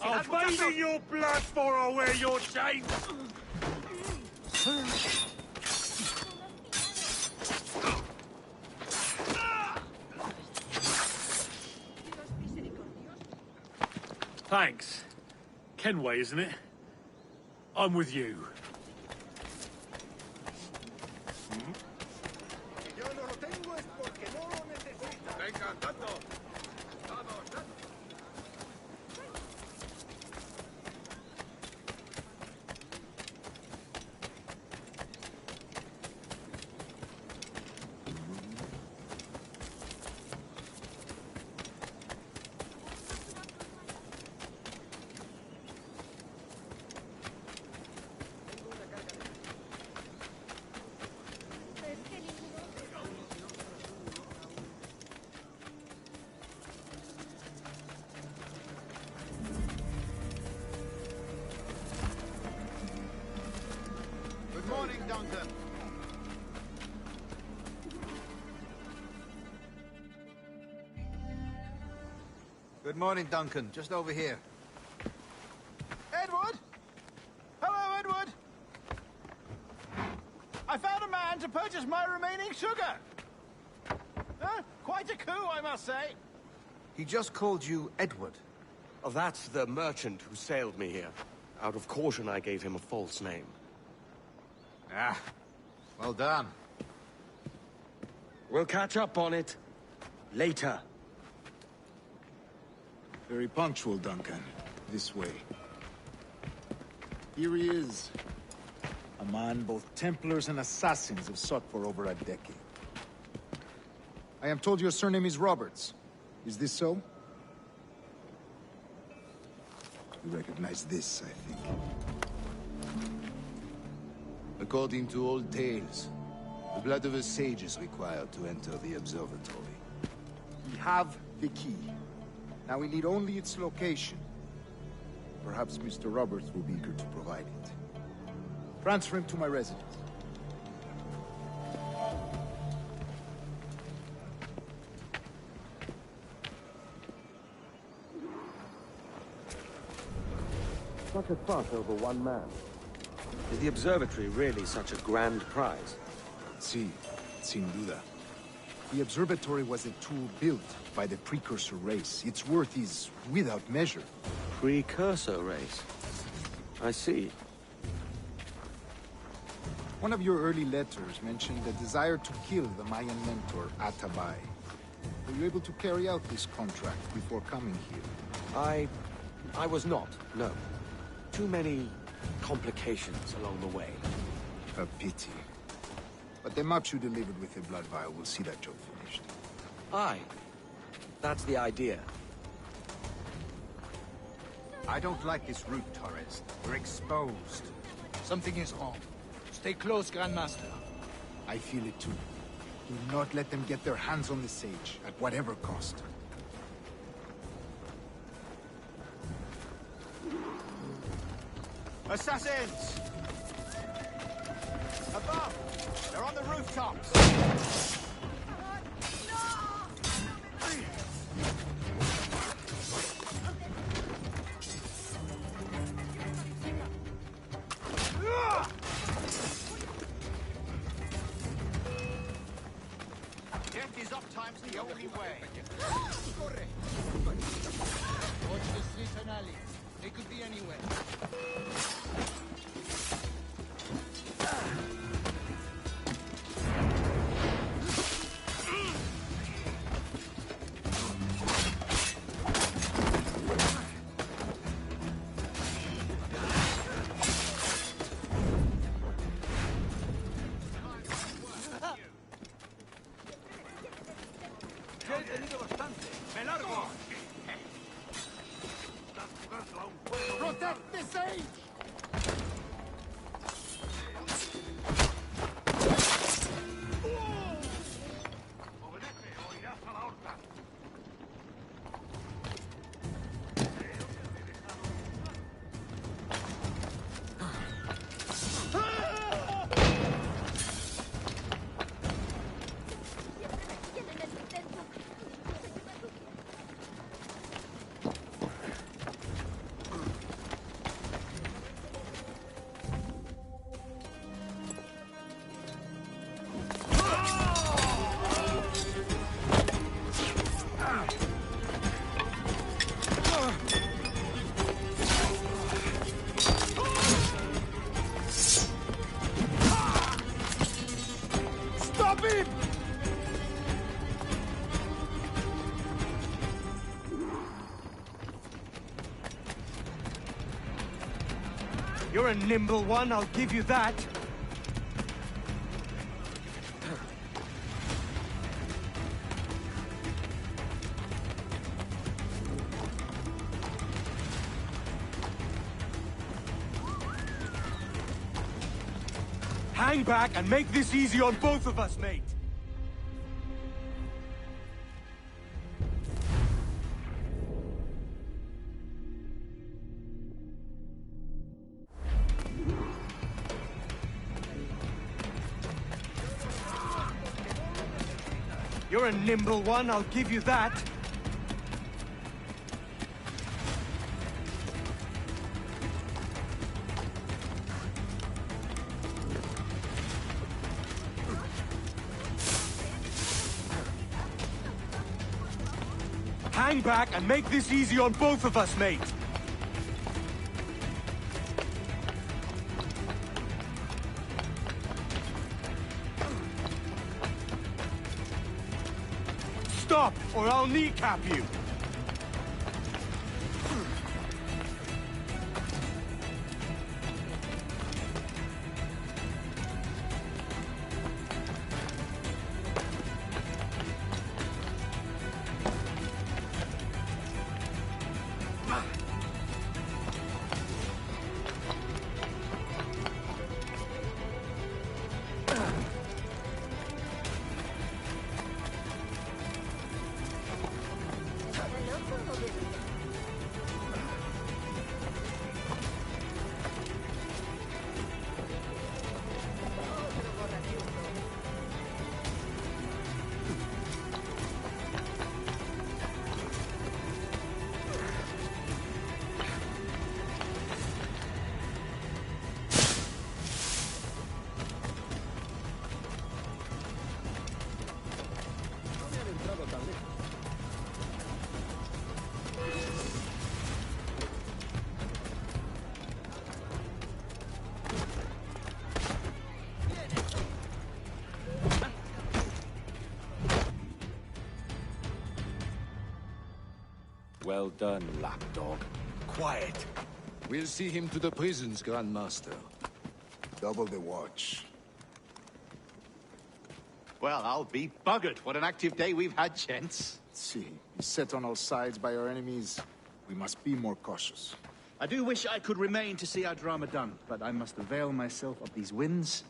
I'll bathe in your blood before I wear your chains! Thanks. Kenway, isn't it? I'm with you. Good morning, Duncan. Good morning, Duncan. Just over here. Edward? Hello, Edward. I found a man to purchase my remaining sugar. Quite a coup, I must say. He just called you Edward. Oh, that's the merchant who sailed me here. Out of caution, I gave him a false name. Ah, well done. We'll catch up on it later. Very punctual, Duncan. This way. Here he is. A man both Templars and Assassins have sought for over a decade. I am told your surname is Roberts. Is this so? You recognize this, I think. According to old tales, the blood of a sage is required to enter the observatory. We have the key. Now we need only its location. Perhaps Mr. Roberts will be eager to provide it. Transfer him to my residence. Such a fuss over one man. Is the observatory really such a grand prize? Sí, sin duda. The observatory was a tool built by the precursor race. Its worth is without measure. Precursor race? I see. One of your early letters mentioned the desire to kill the Mayan mentor, Atabay. Were you able to carry out this contract before coming here? I was not, no. Too many complications along the way. A pity. But the maps you delivered with the blood vial will see that job finished. Aye. That's the idea. I don't like this route, Torres. We're exposed. Something is wrong. Stay close, Grandmaster. I feel it too. Do not let them get their hands on the sage, at whatever cost. Assassins! Above! They're on the rooftops! Death is oftentimes the only way. Watch the streets and alleys. They could be anywhere. Protect the sage! You're a nimble one, I'll give you that. Hang back and make this easy on both of us, mate. You're a nimble one, I'll give you that. Hang back and make this easy on both of us, mate. Stop, or I'll kneecap you. Well done, lapdog. Quiet. We'll see him to the prisons, Grandmaster. Double the watch. Well, I'll be buggered. What an active day we've had, gents. See, beset on all sides by our enemies, we must be more cautious. I do wish I could remain to see our drama done, but I must avail myself of these winds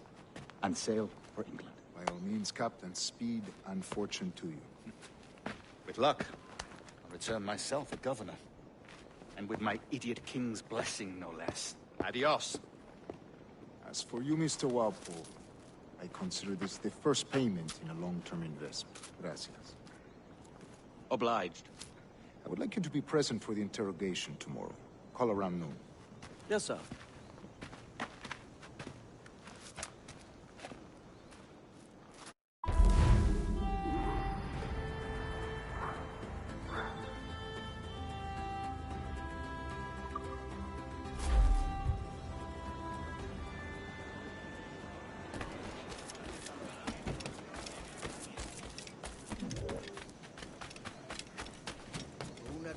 and sail for England. By all means, Captain, speed and fortune to you. With luck, I'll return myself a governor. And with my idiot king's blessing, no less. Adios. As for you, Mr. Walpole, I consider this the first payment in a long-term investment. Gracias. Obliged. I would like you to be present for the interrogation tomorrow. Call around noon. Yes, sir.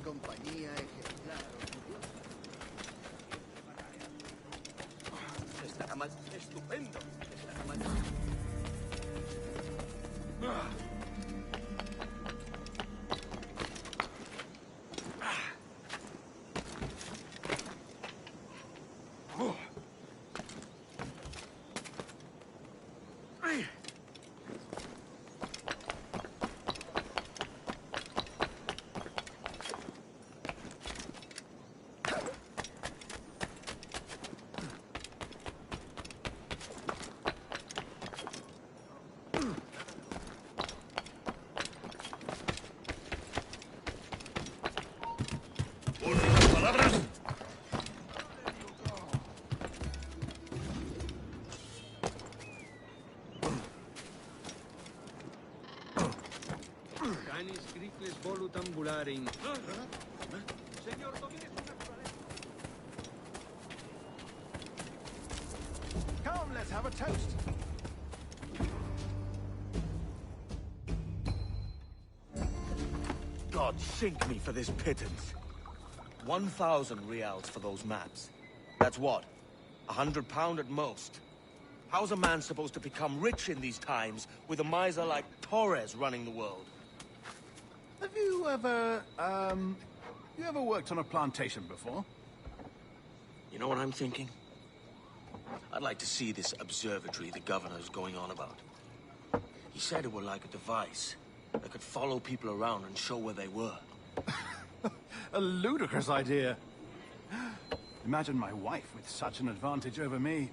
Compañía ejemplar. Estará mal. Estupendo. Estará mal. Canis grifles volut ambularing. Señor, domine su naturaleza. Come, let's have a toast. God sink me for this pittance. 1,000 reals for those maps. That's what? £100 at most. How's a man supposed to become rich in these times with a miser like Torres running the world? Have you ever worked on a plantation before? You know what I'm thinking? I'd like to see this observatory the governor's going on about. He said it were like a device that could follow people around and show where they were. A ludicrous idea. Imagine my wife with such an advantage over me.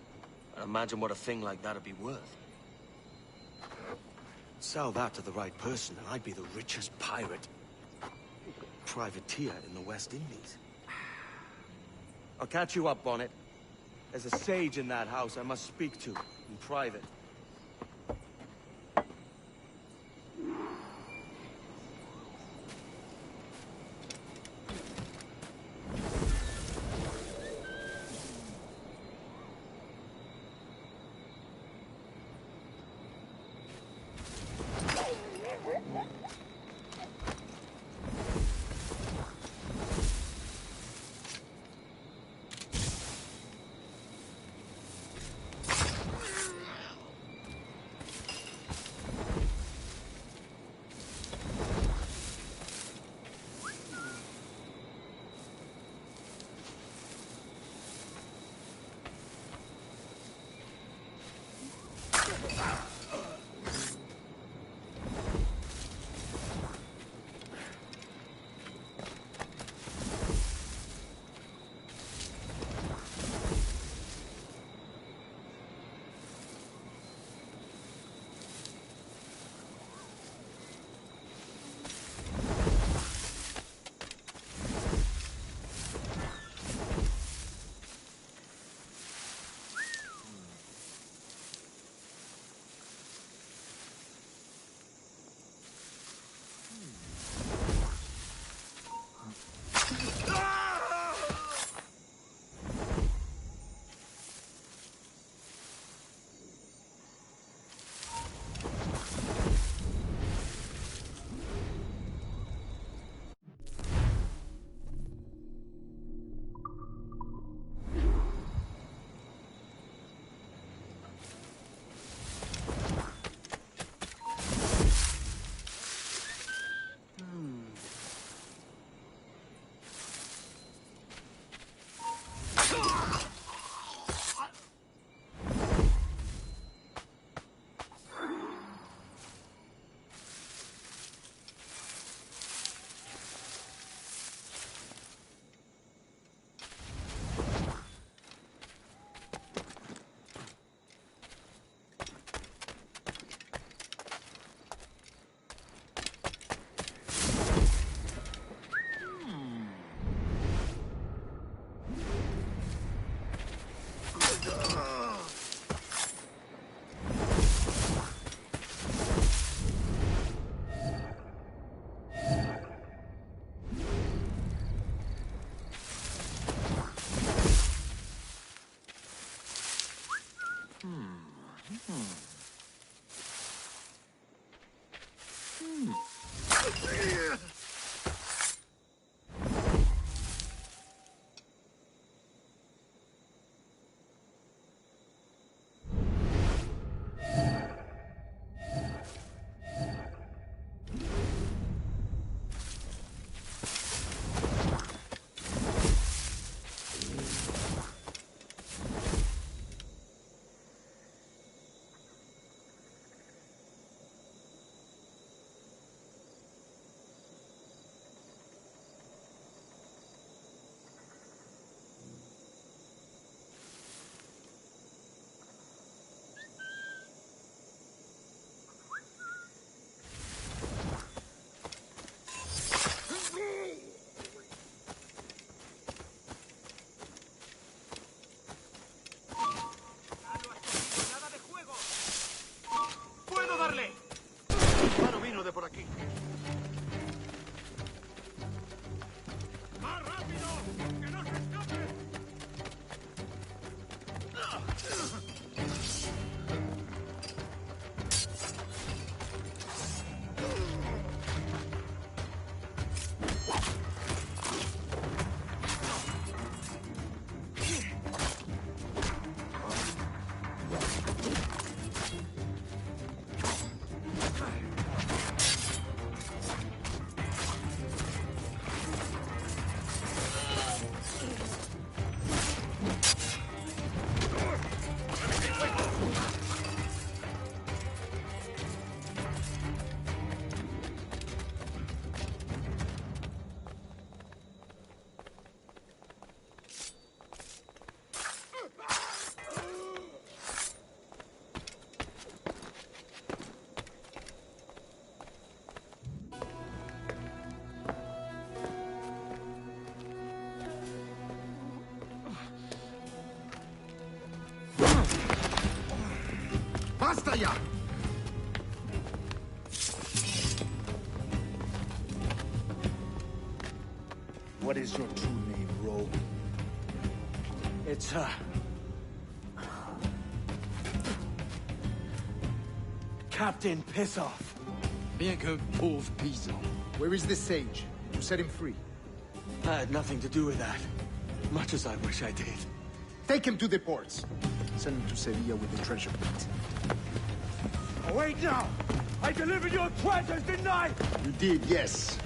And imagine what a thing like that'd be worth. Sell that to the right person and I'd be the richest pirate. Privateer in the West Indies. I'll catch you up, Bonnet. There's a sage in that house I must speak to in private. ¡Basta ya! What is your true name, rogue? It's, Captain Pissoff. Bien que pauvre paysan. Where is the sage? Did you set him free? I had nothing to do with that. Much as I wish I did. Take him to the ports. Send him to Sevilla with the treasure plate. Oh, wait now! I delivered your treasures, didn't I? You did, yes.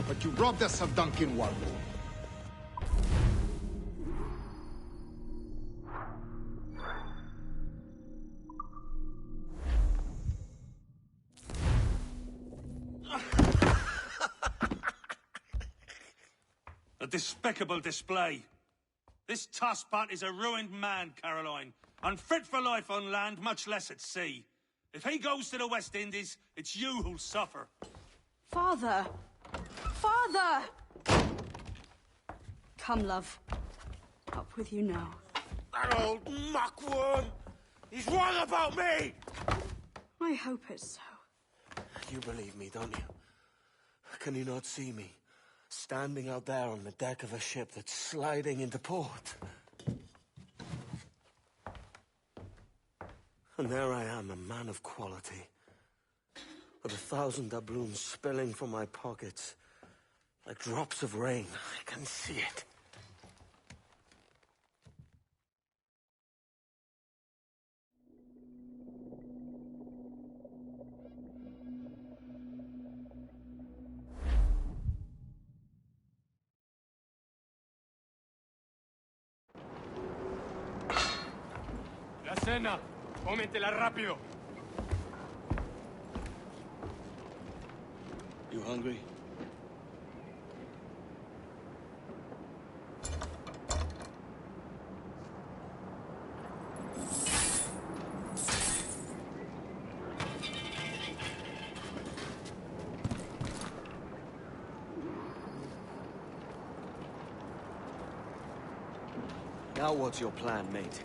But you robbed us of Duncan Warlow. A despicable display. This Tosspot is a ruined man, Caroline. Unfit for life on land, much less at sea. If he goes to the West Indies, it's you who'll suffer. Father! Father! Come, love. Up with you now. That old muckworm! He's wrong about me! I hope it's so. You believe me, don't you? Can you not see me? Standing out there on the deck of a ship that's sliding into port. And there I am, a man of quality. With 1,000 doubloons spilling from my pockets. Like drops of rain. I can see it. La cena. Cómetela rápido. You hungry? Now what's your plan, mate?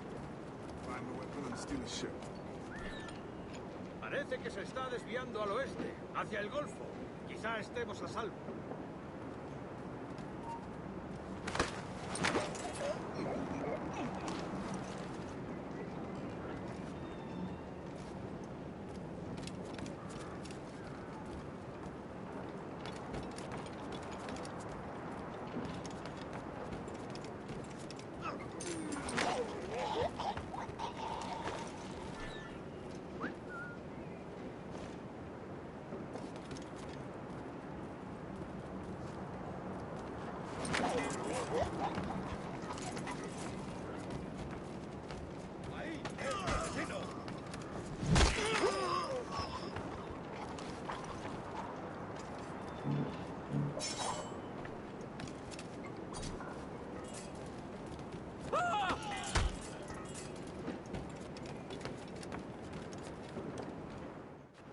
Find the weapon and steal a ship. Parece que se está desviando al oeste, hacia el Golfo. Quizá estemos a salvo.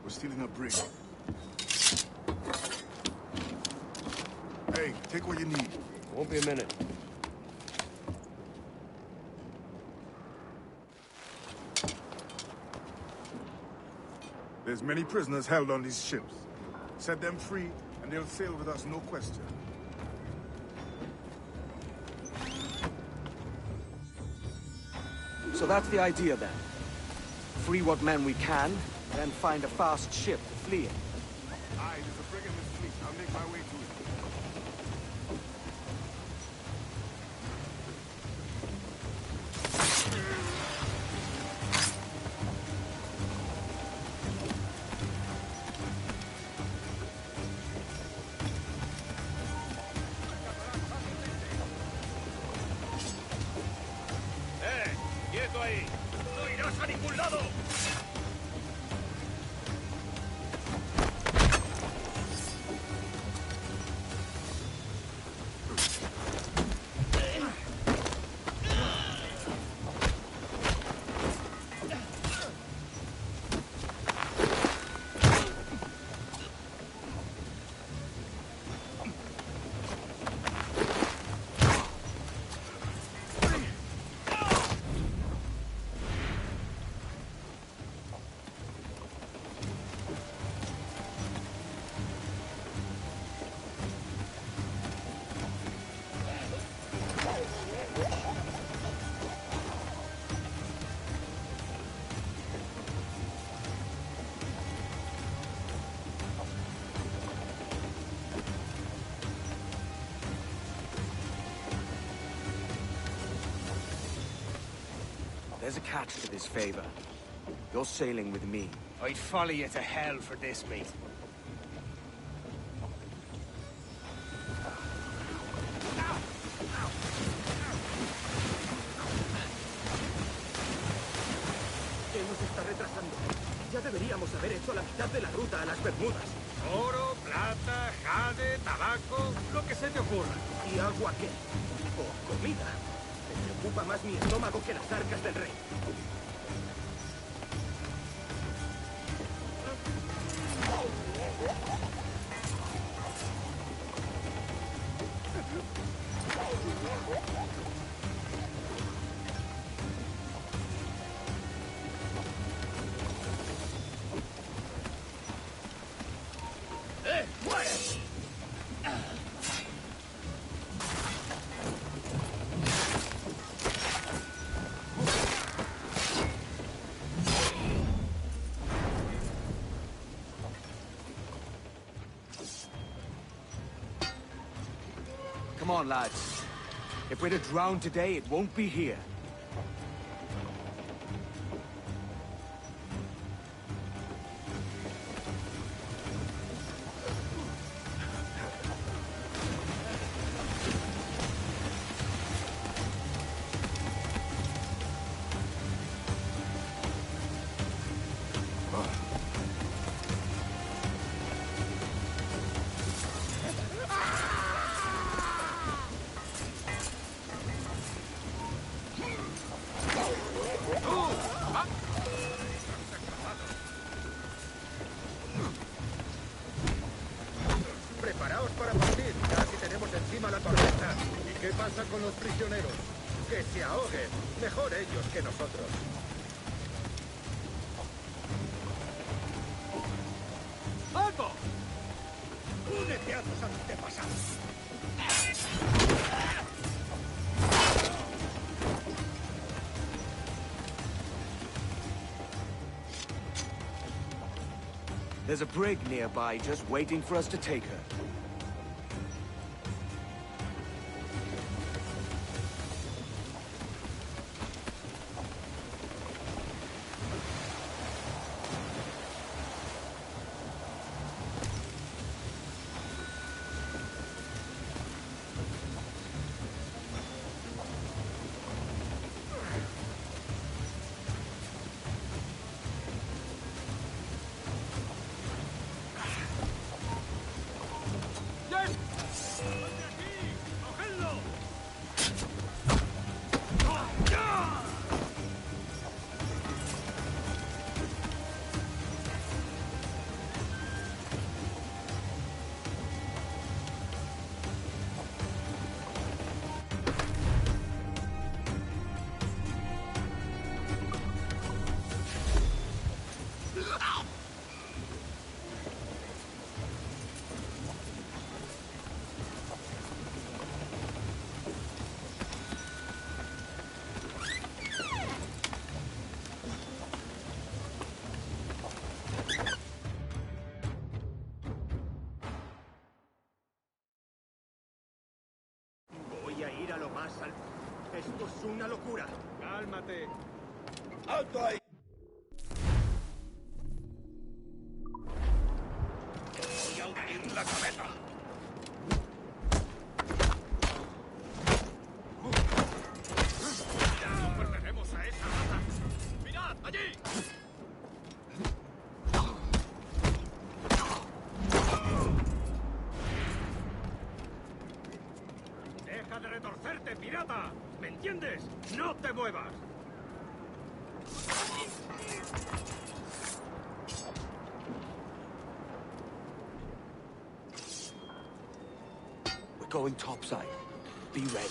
We're stealing a brig. Hey, take what you need. Won't be a minute. There's many prisoners held on these ships. Set them free, and they'll sail with us, no question. So that's the idea, then. Free what men we can, then find a fast ship to flee in. Aye, there's a brig in this fleet. I'll make my way to it. ¡Quieto ahí! ¡No irás a ningún lado! there's a catch to this favor. You're sailing with me. I'd follow you to hell for this, mate. ¿Qué nos está retrasando? Ya deberíamos haber hecho la mitad de la ruta a las Bermudas. Oro, plata, jade, tabaco, lo que se te ocurra. ¿Y agua qué? ¿O comida? Me preocupa más mi estómago que las arcas del rey. Come on, lads. If we're to drown today, it won't be here. Preparaos para partir, casi tenemos encima la tormenta. ¿Y qué pasa con los prisioneros? Que se ahoguen. Mejor ellos que nosotros. ¡Alto! ¡Únete a tus antepasados! There's a brig nearby just waiting for us to take her. Voy a ir a lo más alto. Esto es una locura. Cálmate. ¡Alto ahí! Voy a hundir la cabeza. Ya no pertenecemos a esa raza. ¡Mirad, allí! ¡Deja de retorcerte, pirata! ¿Me entiendes? ¡No te muevas! We're going topside. Be ready.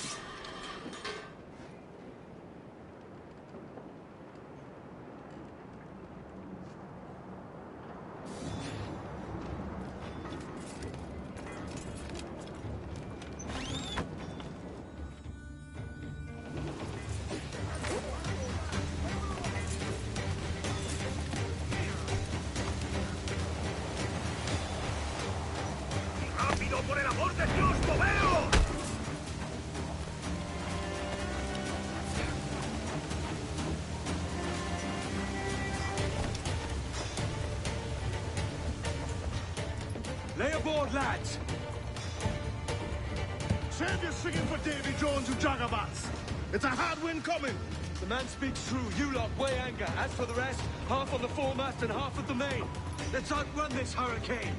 ¡Rápido, por el amor de Dios, moveo! lads! Save your singing for Davy Jones, you jagabats! It's a hard wind coming! The man speaks true. You lot weigh anchor. As for the rest, half on the foremast and half at the main. Let's outrun this hurricane.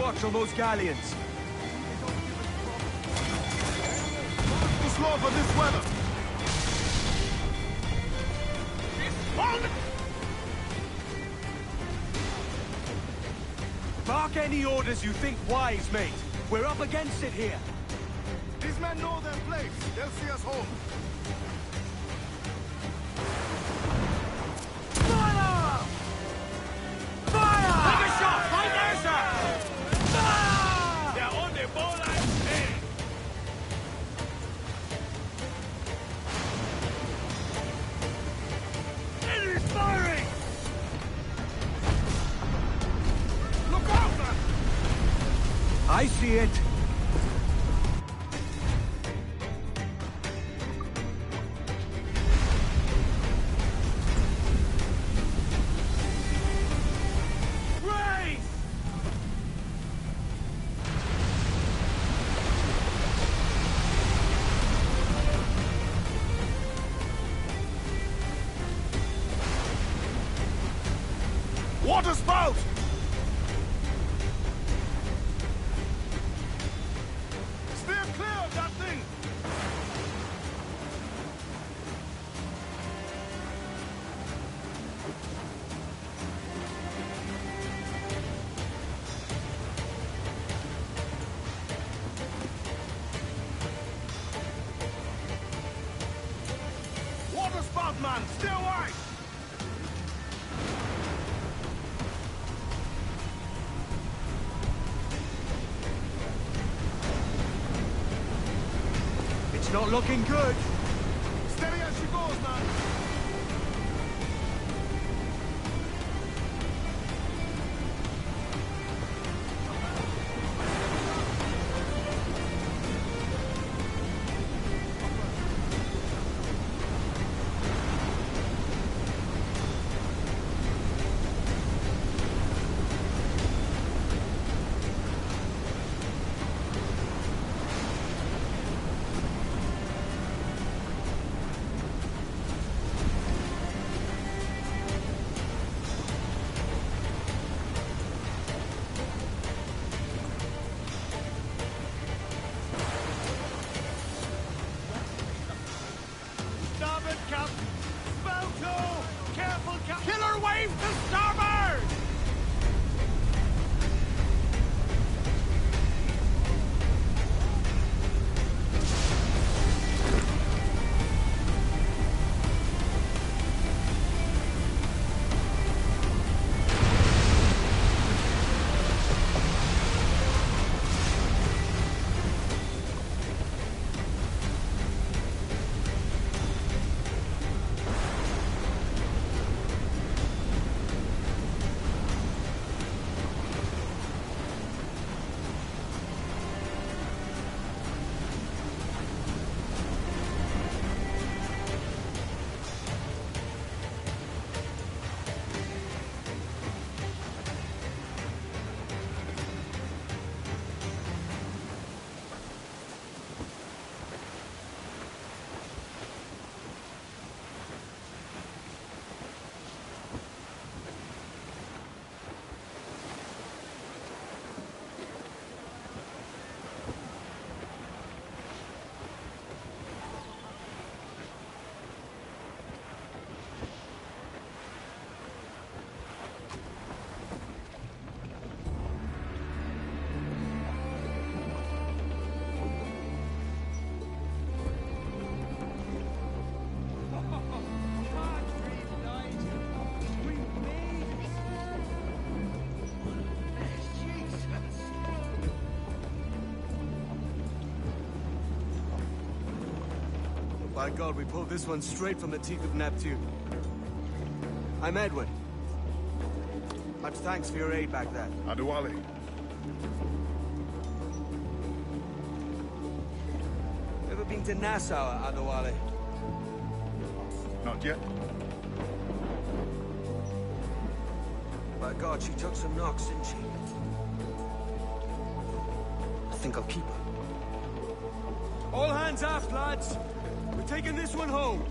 Watch on those galleons. Too slow for this weather! Bark any orders you think wise, mate. We're up against it here. These men know their place. They'll see us home. Fire! Fire! Take a shot! Right there, sir! Fire! They're on the ball line. Hey! Enemy's firing! Look out, man! I see it. Water spout! Steer clear of that thing! Water spout, man! Stay wide! It's not looking good. Steady as she goes, man! Starboard, Cap! Spout to! Careful, Cap! Killer wave to starboard! By God, we pulled this one straight from the teeth of Neptune. I'm Edward. Much thanks for your aid back then. Adewale. Ever been to Nassau, Adewale? Not yet. By God, she took some knocks, didn't she? I think I'll keep her. All hands aft, lads. We're taking this one home.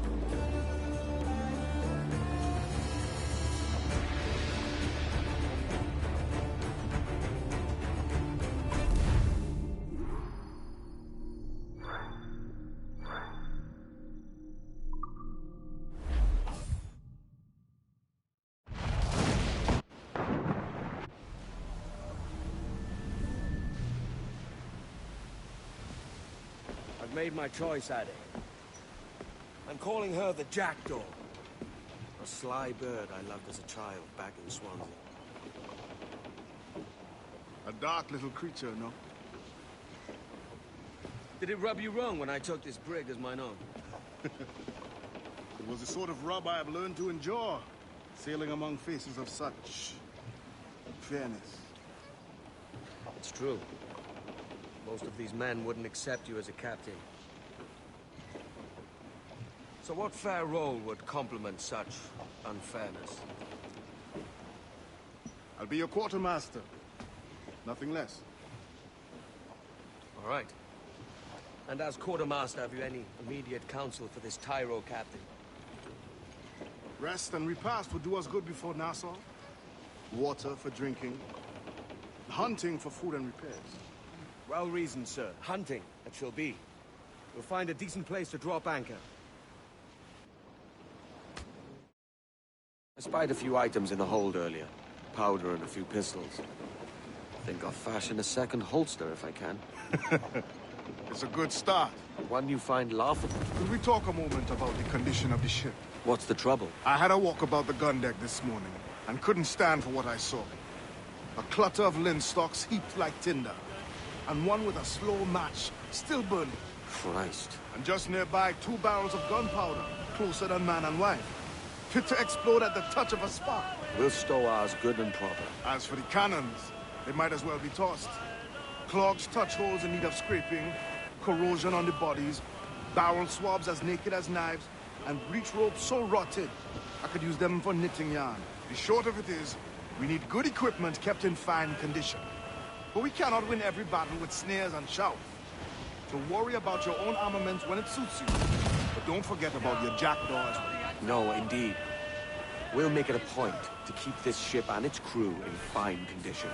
Made my choice, Addy. I'm calling her the Jackdaw. A sly bird I loved as a child back in Swansea. A dark little creature, no? Did it rub you wrong when I took this brig as mine own? It was the sort of rub I have learned to endure, sailing among faces of such fairness. It's true. Most of these men wouldn't accept you as a captain. So what fair role would complement such unfairness? I'll be your quartermaster. Nothing less. All right. And as quartermaster, have you any immediate counsel for this Tyro captain? Rest and repast would do us good before Nassau. Water for drinking. Hunting for food and repairs. Well reasoned, sir. Hunting, it shall be. We'll find a decent place to drop anchor. I spied a few items in the hold earlier. Powder and a few pistols. Think I'll fashion a second holster if I can. It's a good start. One you find laughable. Could we talk a moment about the condition of the ship? What's the trouble? I had a walk about the gun deck this morning, and couldn't stand for what I saw. A clutter of linstocks heaped like tinder, and one with a slow match still burning. Christ. And just nearby, 2 barrels of gunpowder, closer than man and wife. Fit to explode at the touch of a spark. We'll stow ours good and proper. As for the cannons, they might as well be tossed. Clogs touch holes in need of scraping, corrosion on the bodies, barrel swabs as naked as knives, and breech ropes so rotted, I could use them for knitting yarn. The short of it is, we need good equipment kept in fine condition. But we cannot win every battle with snares and shouts. So worry about your own armaments when it suits you. But don't forget about your jackdaws. No, indeed. We'll make it a point to keep this ship and its crew in fine condition.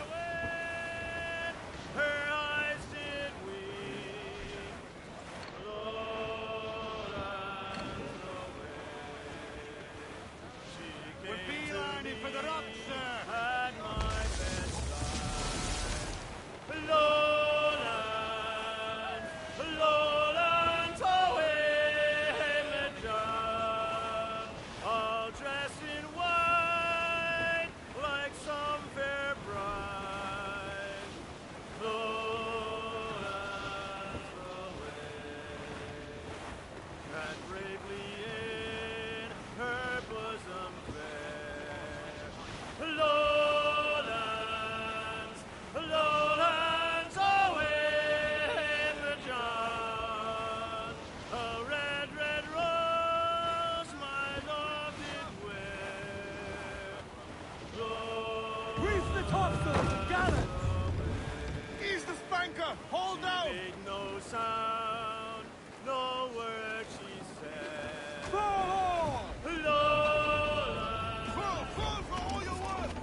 Ease the spanker! Hold down! Made no sound, no word she said. Full! Lola! Full for all your worth!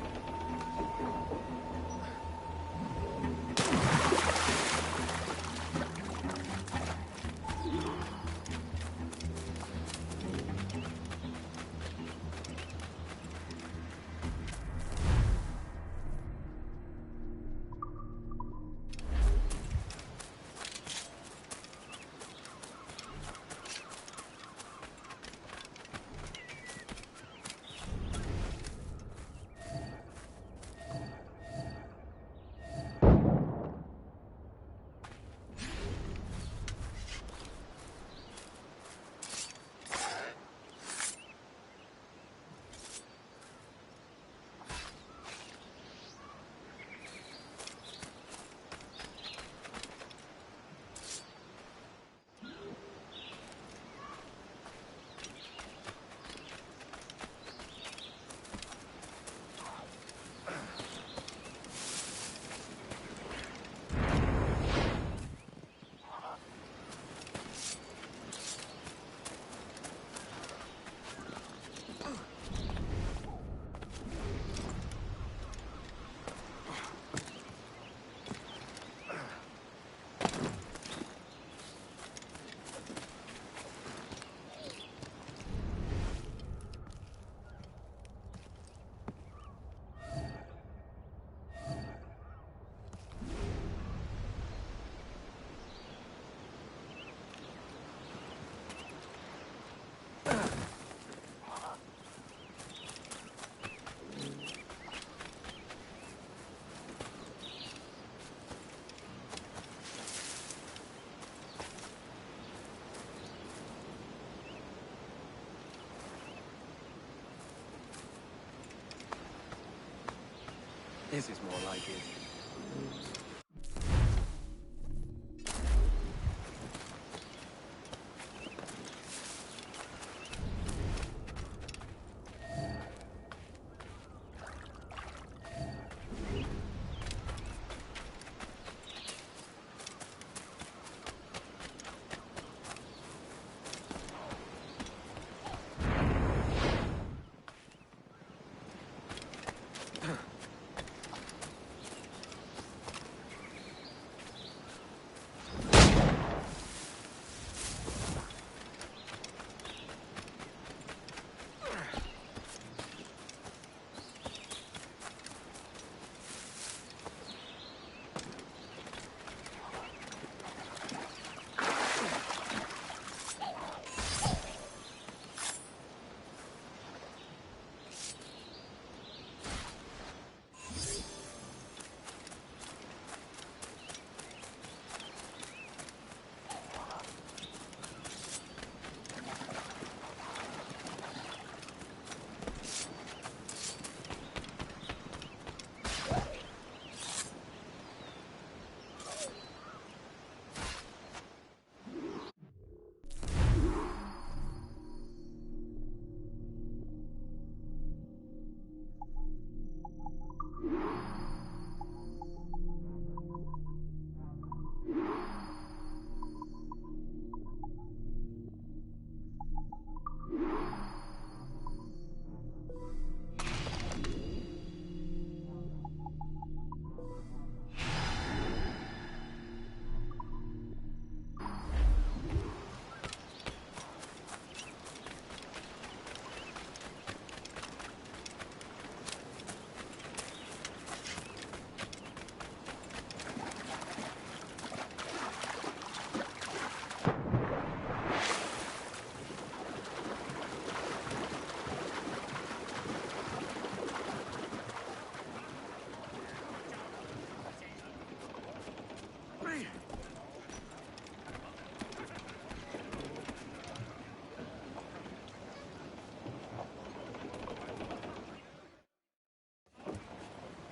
This is more like it.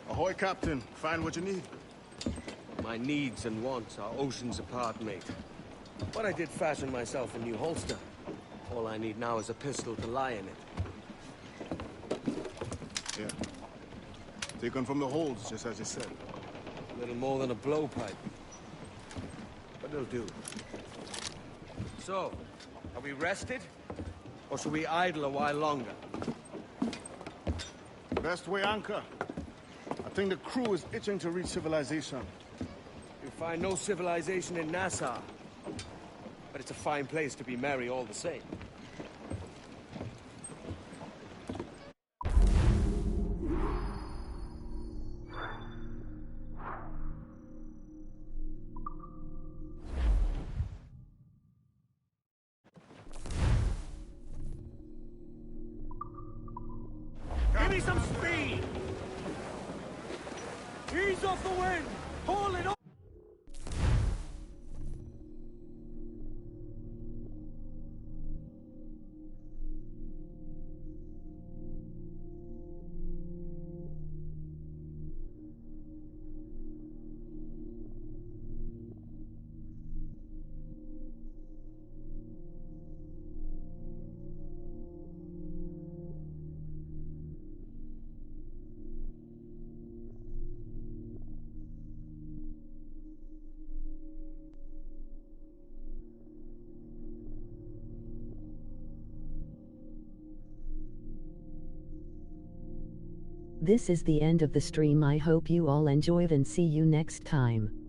Ahoy, Captain. Find what you need. My needs and wants are oceans apart, mate. But I did fashion myself a new holster. All I need now is a pistol to lie in it. Yeah. Taken from the holds, just as you said. Little more than a blowpipe. But it'll do. So, are we rested? Or should we idle a while longer? Best way anchor. I think the crew is itching to reach civilization. You find no civilization in Nassau. But it's a fine place to be merry all the same. Give me some speed! Ease off the wind! Haul it up! This is the end of the stream. I hope you all enjoyed and see you next time.